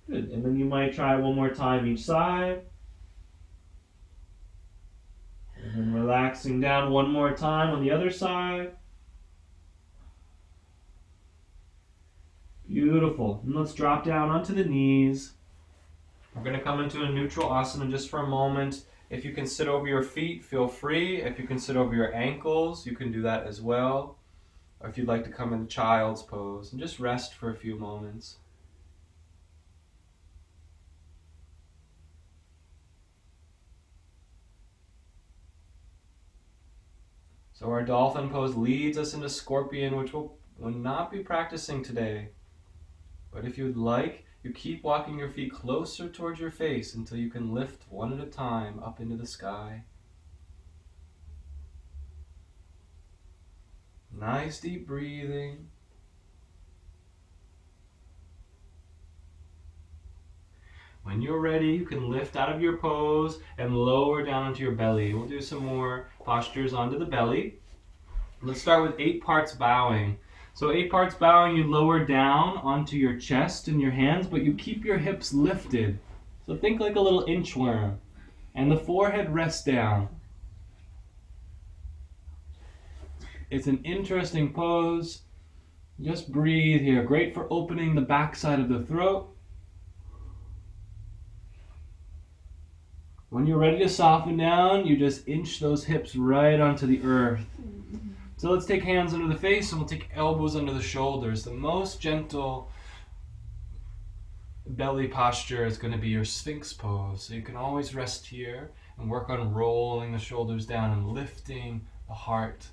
Speaker 1: Good. And then you might try one more time each side. And then relaxing down one more time on the other side. Beautiful. And let's drop down onto the knees. We're going to come into a neutral asana just for a moment. If you can sit over your feet, feel free. If you can sit over your ankles, you can do that as well. Or if you'd like to come into child's pose and just rest for a few moments. So our dolphin pose leads us into scorpion, which we'll not be practicing today. But if you'd like, you keep walking your feet closer towards your face until you can lift one at a time up into the sky. Nice deep breathing. When you're ready, you can lift out of your pose and lower down into your belly. We'll do some more postures onto the belly. Let's start with 8 parts bowing. So 8 parts bowing, you lower down onto your chest and your hands, but you keep your hips lifted. So think like a little inchworm. And the forehead rests down. It's an interesting pose. Just breathe here. Great for opening the backside of the throat. When you're ready to soften down, you just inch those hips right onto the earth. So let's take hands under the face and we'll take elbows under the shoulders. The most gentle belly posture is going to be your Sphinx pose. So you can always rest here and work on rolling the shoulders down and lifting the heart.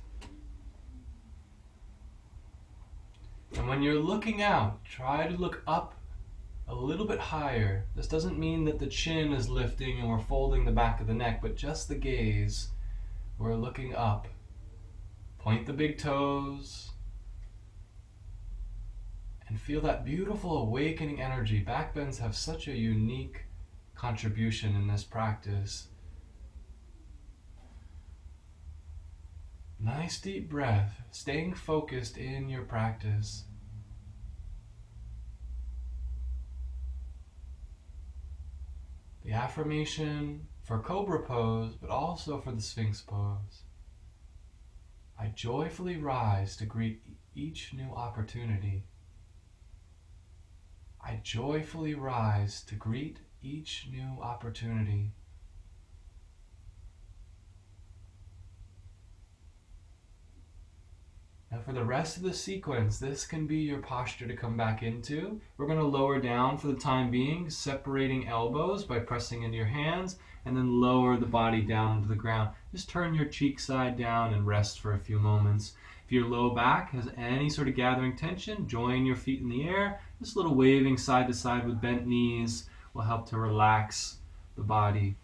Speaker 1: And when you're looking out, try to look up a little bit higher. This doesn't mean that the chin is lifting and we're folding the back of the neck, but just the gaze. We're looking up. Point the big toes. And feel that beautiful awakening energy. Back bends have such a unique contribution in this practice. Nice deep breath, staying focused in your practice. The affirmation for Cobra pose, but also for the Sphinx pose. I joyfully rise to greet each new opportunity. I joyfully rise to greet each new opportunity. Now for the rest of the sequence, this can be your posture to come back into. We're going to lower down for the time being, separating elbows by pressing into your hands, and then lower the body down into the ground. Just turn your cheek side down and rest for a few moments. If your low back has any sort of gathering tension, join your feet in the air. Just a little waving side to side with bent knees will help to relax the body.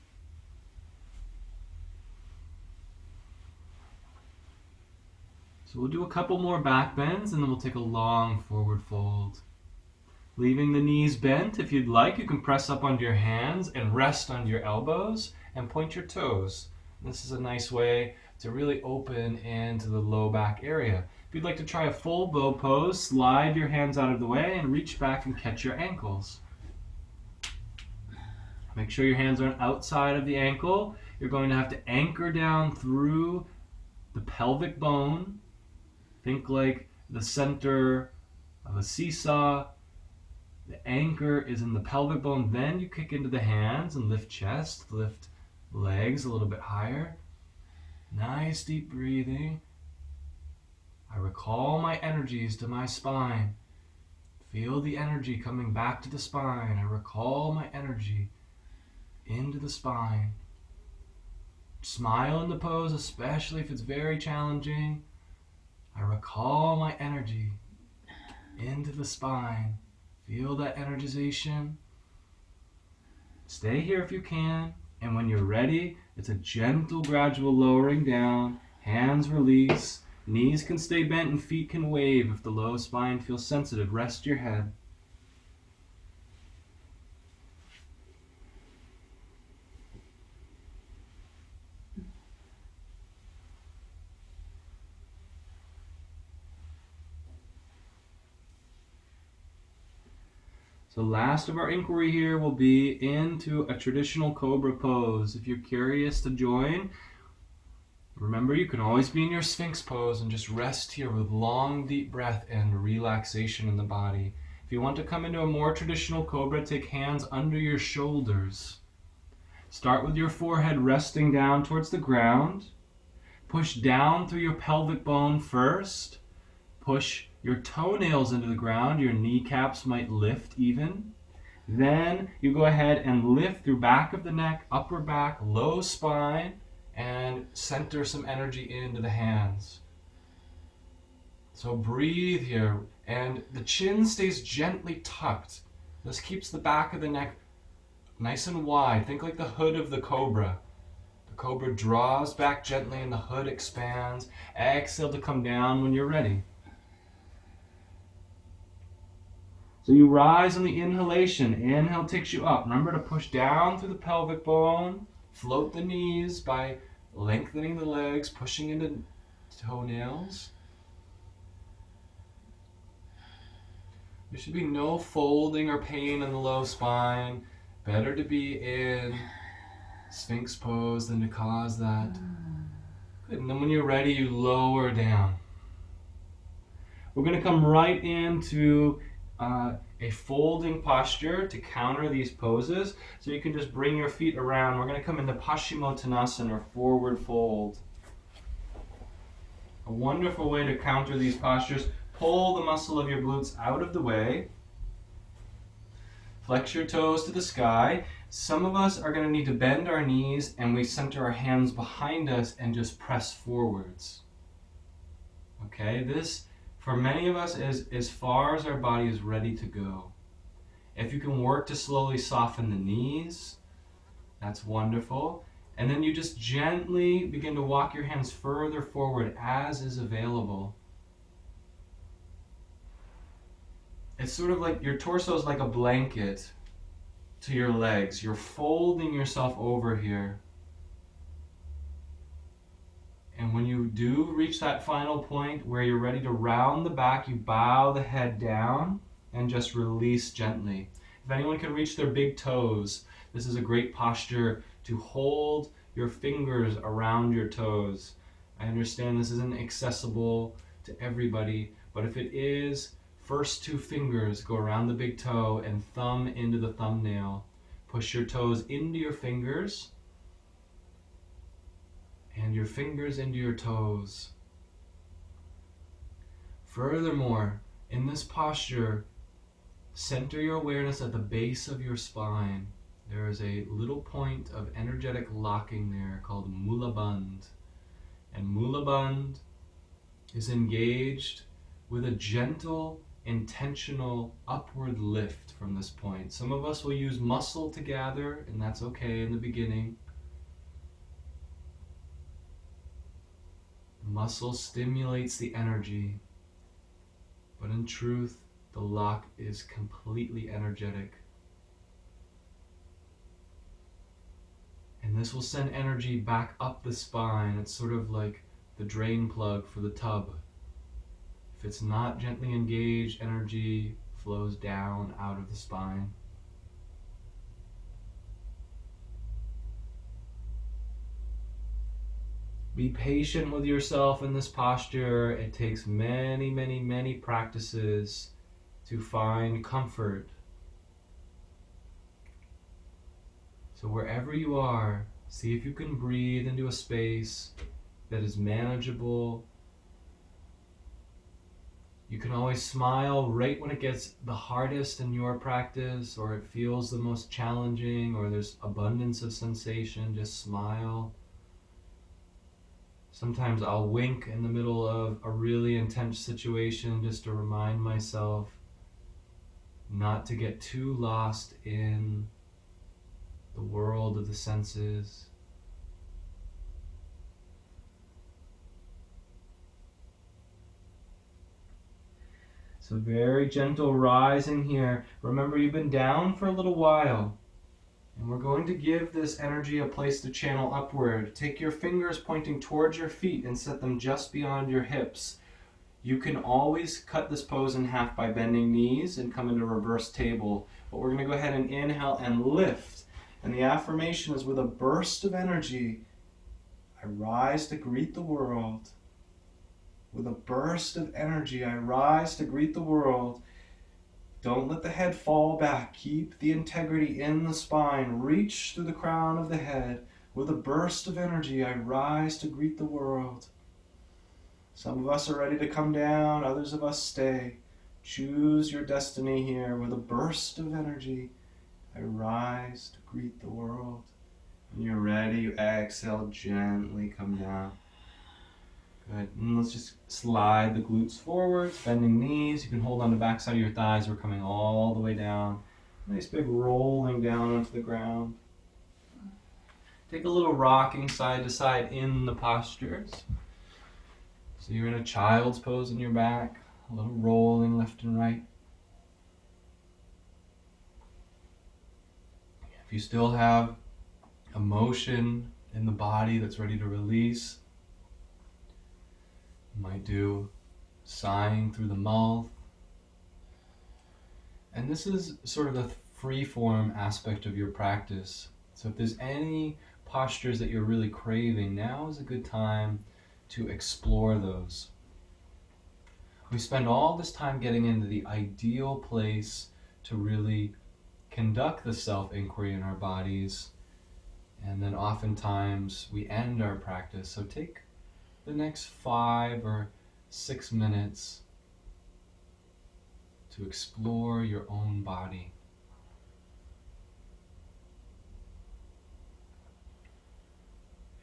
Speaker 1: So we'll do a couple more back bends and then we'll take a long forward fold. Leaving the knees bent, if you'd like, you can press up onto your hands and rest on your elbows and point your toes. This is a nice way to really open into the low back area. If you'd like to try a full bow pose, slide your hands out of the way and reach back and catch your ankles. Make sure your hands aren't outside of the ankle. You're going to have to anchor down through the pelvic bone. Think like the center of a seesaw. The anchor is in the pelvic bone. Then you kick into the hands and lift chest, lift legs a little bit higher. Nice deep breathing. I recall my energies to my spine. Feel the energy coming back to the spine. I recall my energy into the spine. Smile in the pose, especially if it's very challenging. I recall my energy into the spine. Feel that energization. Stay here if you can. And when you're ready, it's a gentle, gradual lowering down. Hands release. Knees can stay bent and feet can wave. If the low spine feels sensitive, rest your head. So last of our inquiry here will be into a traditional cobra pose. If you're curious to join, remember you can always be in your Sphinx pose and just rest here with long deep breath and relaxation in the body. If you want to come into a more traditional cobra, take hands under your shoulders. Start with your forehead resting down towards the ground. Push down through your pelvic bone first. Push your toenails into the ground. Your kneecaps might lift even. Then you go ahead and lift through back of the neck, upper back, low spine, and center some energy into the hands. So breathe here, and the chin stays gently tucked. This keeps the back of the neck nice and wide. Think like the hood of the cobra. The cobra draws back gently and the hood expands. Exhale to come down when you're ready. So you rise on the inhalation. Inhale takes you up. Remember to push down through the pelvic bone. Float the knees by lengthening the legs, pushing into toenails. There should be no folding or pain in the low spine. Better to be in Sphinx pose than to cause that. Good. And then when you're ready, you lower down. We're going to come right into a folding posture to counter these poses. So you can just bring your feet around. We're going to come into Paschimottanasana, or forward fold. A wonderful way to counter these postures. Pull the muscle of your glutes out of the way. Flex your toes to the sky. Some of us are going to need to bend our knees and we center our hands behind us and just press forwards. Okay, this for many of us is as far as our body is ready to go. If you can work to slowly soften the knees, that's wonderful. And then you just gently begin to walk your hands further forward as is available. It's sort of like your torso is like a blanket to your legs. You're folding yourself over here. And when you do reach that final point where you're ready to round the back, you bow the head down and just release gently. If anyone can reach their big toes, this is a great posture to hold your fingers around your toes. I understand this isn't accessible to everybody, but if it is, first two fingers go around the big toe and thumb into the thumbnail. Push your toes into your fingers and your fingers into your toes. Furthermore, in this posture, center your awareness at the base of your spine. There is a little point of energetic locking there called Mula Bandh. And Mula Bandh is engaged with a gentle, intentional upward lift from this point. Some of us will use muscle to gather, and that's okay in the beginning. Muscle stimulates the energy, but in truth, the lock is completely energetic. And this will send energy back up the spine. It's sort of like the drain plug for the tub. If it's not gently engaged, energy flows down out of the spine. Be patient with yourself in this posture. It takes many, many, many practices to find comfort. So wherever you are, see if you can breathe into a space that is manageable. You can always smile right when it gets the hardest in your practice, or it feels the most challenging, or there's abundance of sensation. Just smile. Sometimes I'll wink in the middle of a really intense situation just to remind myself not to get too lost in the world of the senses. So very gentle rising here. Remember, you've been down for a little while. And we're going to give this energy a place to channel upward. Take your fingers pointing towards your feet and set them just beyond your hips. You can always cut this pose in half by bending knees and come into reverse table. But we're going to go ahead and inhale and lift. And the affirmation is, with a burst of energy, I rise to greet the world. With a burst of energy, I rise to greet the world. Don't let the head fall back. Keep the integrity in the spine. Reach through the crown of the head. With a burst of energy, I rise to greet the world. Some of us are ready to come down. Others of us stay. Choose your destiny here. With a burst of energy, I rise to greet the world. When you're ready, you exhale, gently come down. Good. And let's just slide the glutes forwards, bending knees. You can hold on the back side of your thighs. We're coming all the way down. Nice big rolling down onto the ground. Take a little rocking side to side in the postures. So you're in a child's pose in your back, a little rolling left and right. If you still have emotion in the body that's ready to release, you might do sighing through the mouth. And this is sort of the free form aspect of your practice. So if there's any postures that you're really craving, now is a good time to explore those. We spend all this time getting into the ideal place to really conduct the self-inquiry in our bodies, and then oftentimes we end our practice. So take the next 5 or 6 minutes to explore your own body.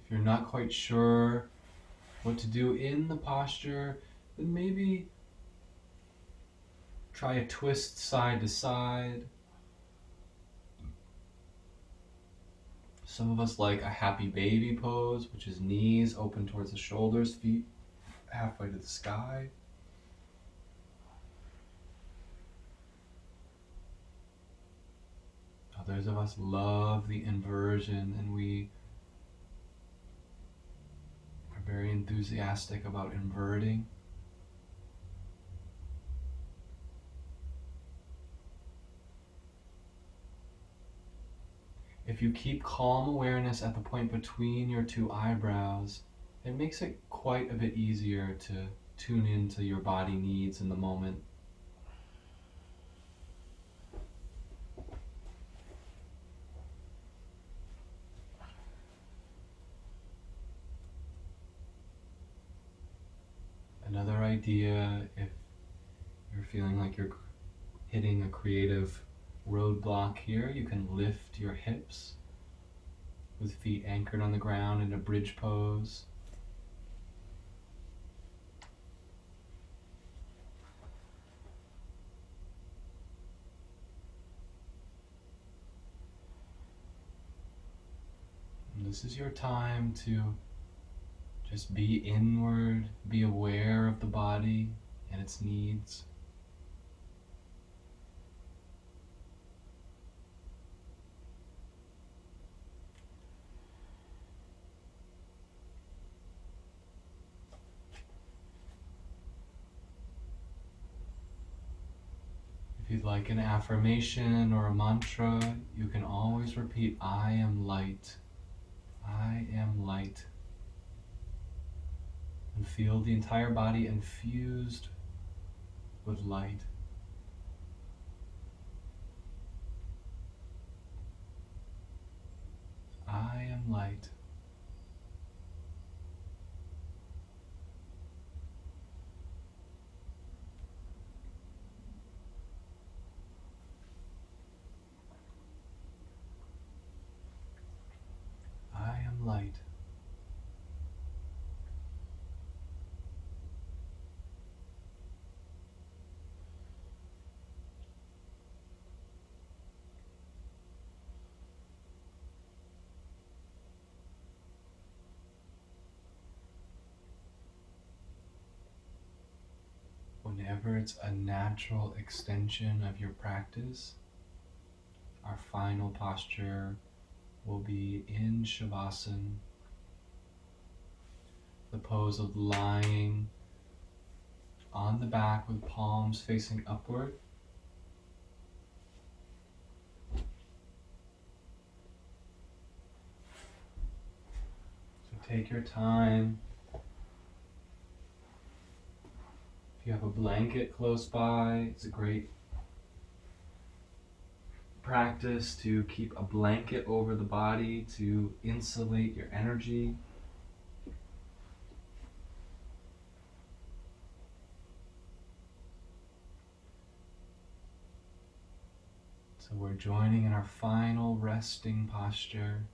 Speaker 1: If you're not quite sure what to do in the posture, then maybe try a twist side to side. Some of us like a happy baby pose, which is knees open towards the shoulders, feet halfway to the sky. Others of us love the inversion, and we are very enthusiastic about inverting. If you keep calm awareness at the point between your 2 eyebrows, it makes it quite a bit easier to tune into your body needs in the moment. Another idea, if you're feeling like you're hitting a creative roadblock here, you can lift your hips with feet anchored on the ground in a bridge pose. And this is your time to just be inward, be aware of the body and its needs. like an affirmation or a mantra, you can always repeat, I am light. I am light. And feel the entire body infused with light. I am light. I am light. Whenever it's a natural extension of your practice, our final posture will be in Shavasana, the pose of lying on the back with palms facing upward. So take your time. If you have a blanket close by, it's a great practice to keep a blanket over the body to insulate your energy. So we're joining in our final resting posture,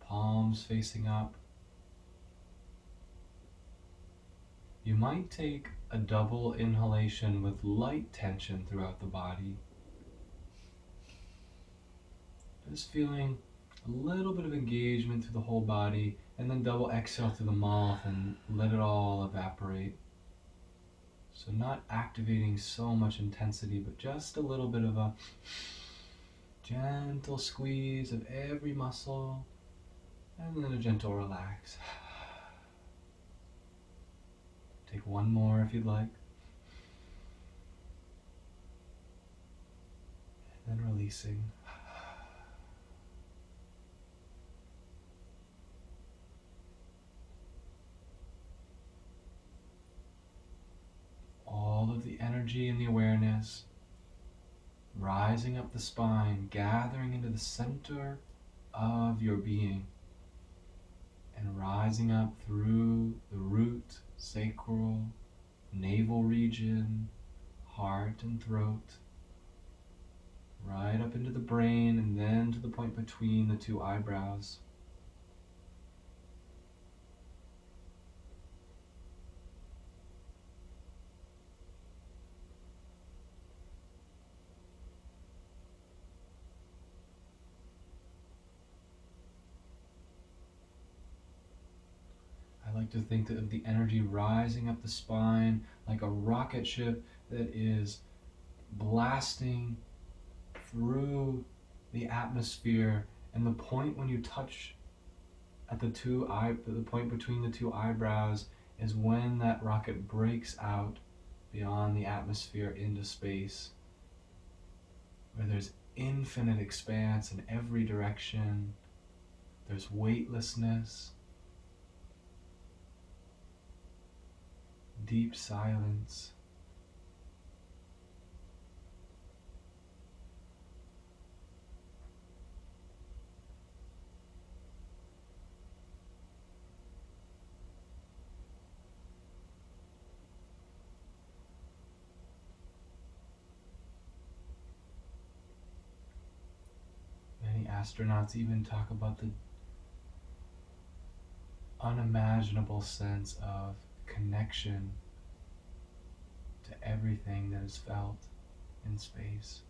Speaker 1: palms facing up. You might take a double inhalation with light tension throughout the body. Just feeling a little bit of engagement through the whole body, and then double exhale through the mouth and let it all evaporate. So not activating so much intensity, but just a little bit of a gentle squeeze of every muscle, and then a gentle relax. Take one more if you'd like. And then releasing. All of the energy and the awareness rising up the spine, gathering into the center of your being, and rising up through the root, sacral, navel region, heart and throat, right up into the brain, and then to the point between the two eyebrows. I like to think of the energy rising up the spine like a rocket ship that is blasting through the atmosphere, and the point when you touch at the point between the two eyebrows is when that rocket breaks out beyond the atmosphere into space, where there's infinite expanse in every direction. There's weightlessness, deep silence. Many astronauts even talk about the unimaginable sense of connection to everything that is felt in space.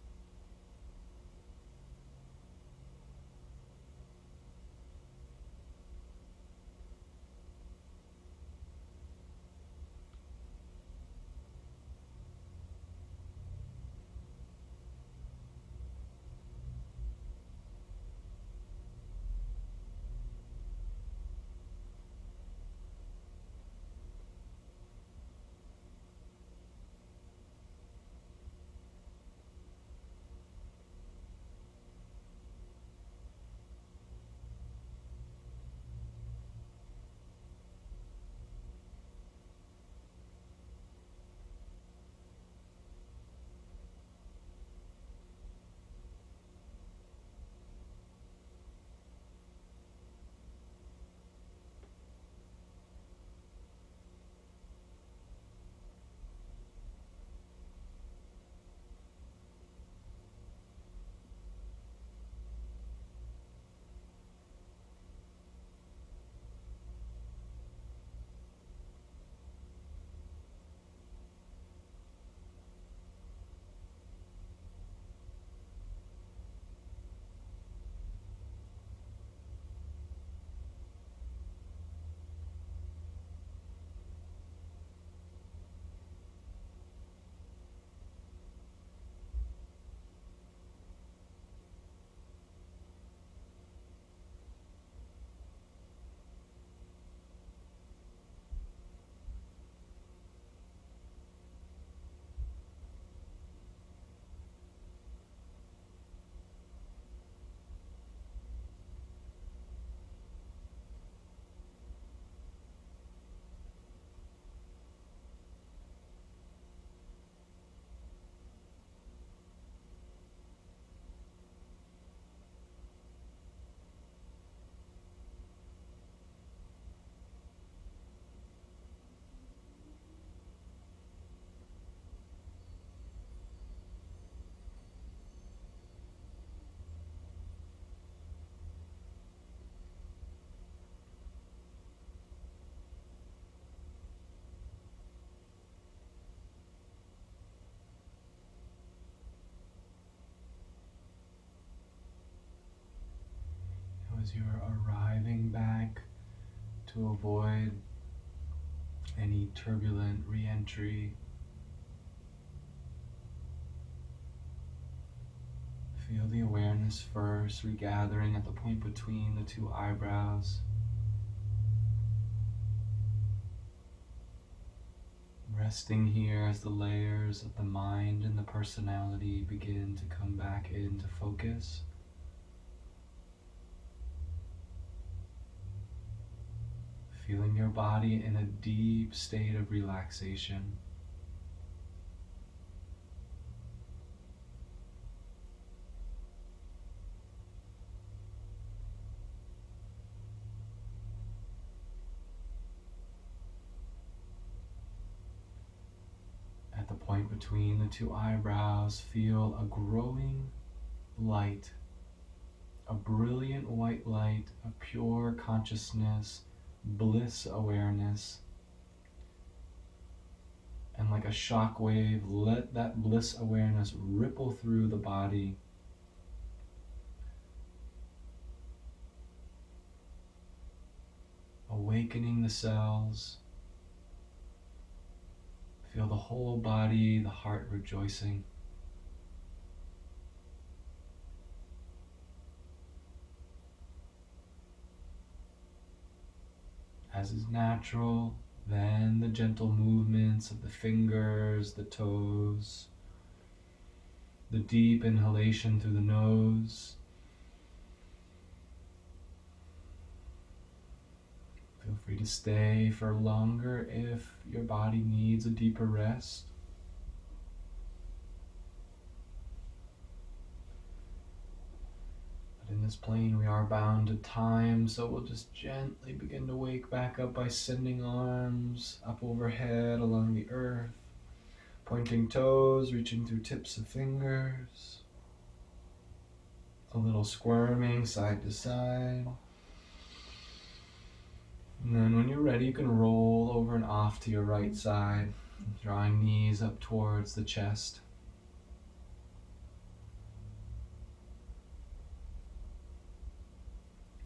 Speaker 1: as you're arriving back to avoid any turbulent re-entry. Feel the awareness first, regathering at the point between the two eyebrows. Resting here as the layers of the mind and the personality begin to come back into focus. Feeling your body in a deep state of relaxation. At the point between the two eyebrows, feel a growing light, a brilliant white light of pure consciousness, bliss awareness. And like a shock wave, let that bliss awareness ripple through the body. Awakening the cells. Feel the whole body, the heart rejoicing. As is natural, then the gentle movements of the fingers, the toes, the deep inhalation through the nose. Feel free to stay for longer if your body needs a deeper rest. But in this plane we are bound to time, so we'll just gently begin to wake back up by sending arms up overhead along the earth, pointing toes, reaching through tips of fingers, a little squirming side to side. And then when you're ready, you can roll over and off to your right side, drawing knees up towards the chest.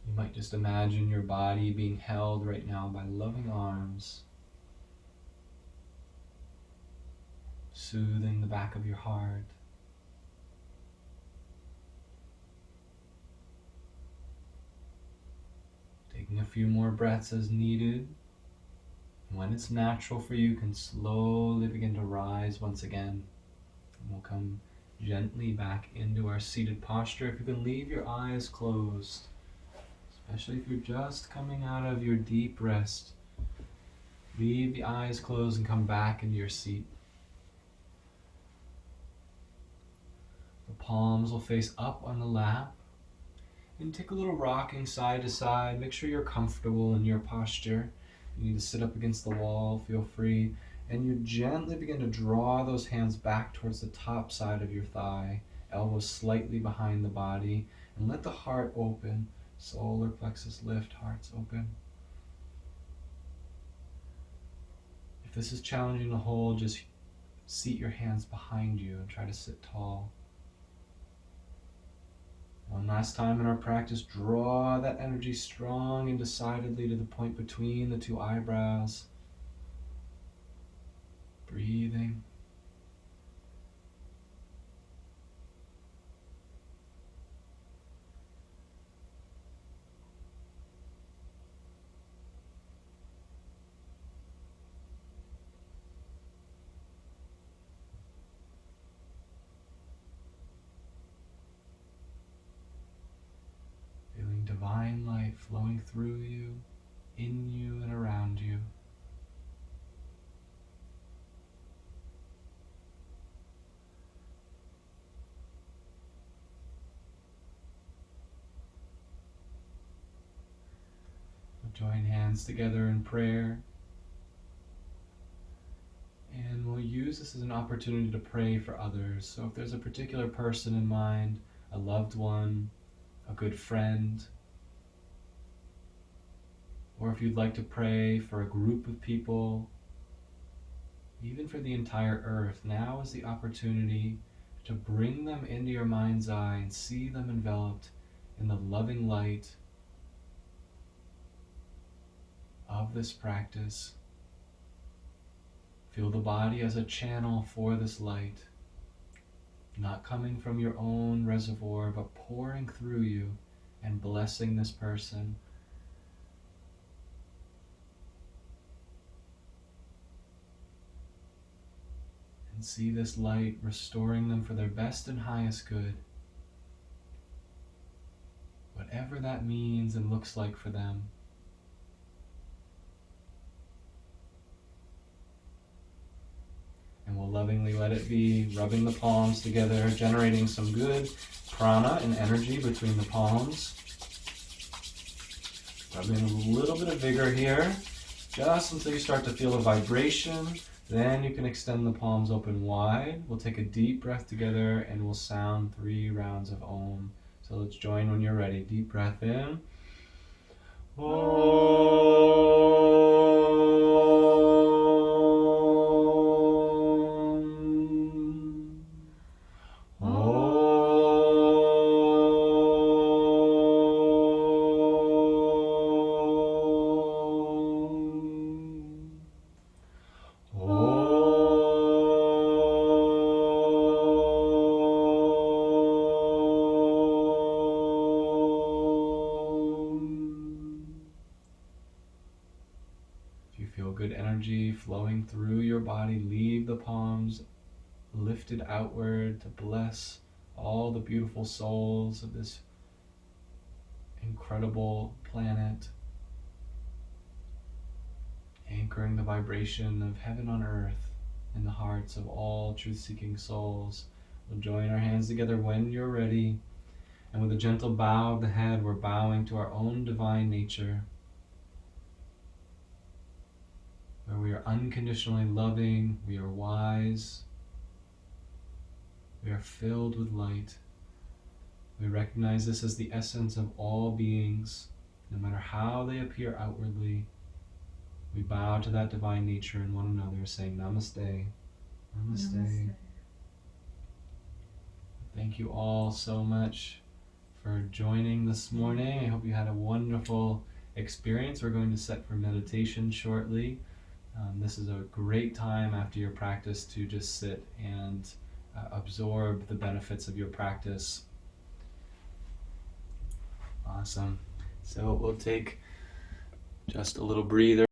Speaker 1: You might just imagine your body being held right now by loving arms, soothing the back of your heart. Taking a few more breaths as needed. When it's natural for you, you can slowly begin to rise once again. And we'll come gently back into our seated posture. If you can leave your eyes closed, especially if you're just coming out of your deep rest, leave the eyes closed and come back into your seat. The palms will face up on the lap. And take a little rocking side to side. Make sure you're comfortable in your posture. You need to sit up against the wall, feel free. And you gently begin to draw those hands back towards the top side of your thigh, elbows slightly behind the body, and let the heart open. Solar plexus lift, hearts open. If this is challenging to hold, just seat your hands behind you and try to sit tall. One last time in our practice, draw that energy strong and decidedly to the point between the two eyebrows. Breathing. Divine light flowing through you, in you, and around you. We'll join hands together in prayer. And we'll use this as an opportunity to pray for others. So if there's a particular person in mind, a loved one, a good friend, or if you'd like to pray for a group of people, even for the entire earth, now is the opportunity to bring them into your mind's eye and see them enveloped in the loving light of this practice. Feel the body as a channel for this light, not coming from your own reservoir, but pouring through you and blessing this person. And see this light restoring them for their best and highest good. Whatever that means and looks like for them. And we'll lovingly let it be, rubbing the palms together, generating some good prana and energy between the palms. Rubbing a little bit of vigor here, just until you start to feel a vibration. Then you can extend the palms open wide. We'll take a deep breath together and we'll sound 3 rounds of Om. So let's join when you're ready. Deep breath in. Good energy flowing through your body. Leave the palms lifted outward to bless all the beautiful souls of this incredible planet, anchoring the vibration of heaven on earth in the hearts of all truth-seeking souls. We'll join our hands together when you're ready, and with a gentle bow of the head, we're bowing to our own divine nature, where we are unconditionally loving, we are wise, we are filled with light. We recognize this as the essence of all beings, no matter how they appear outwardly. We bow to that divine nature in one another, saying Namaste. Namaste. Namaste. Thank you all so much for joining this morning. I hope you had a wonderful experience. We're going to set for meditation shortly. This is a great time after your practice to just sit and absorb the benefits of your practice. Awesome. So we'll take just a little breather.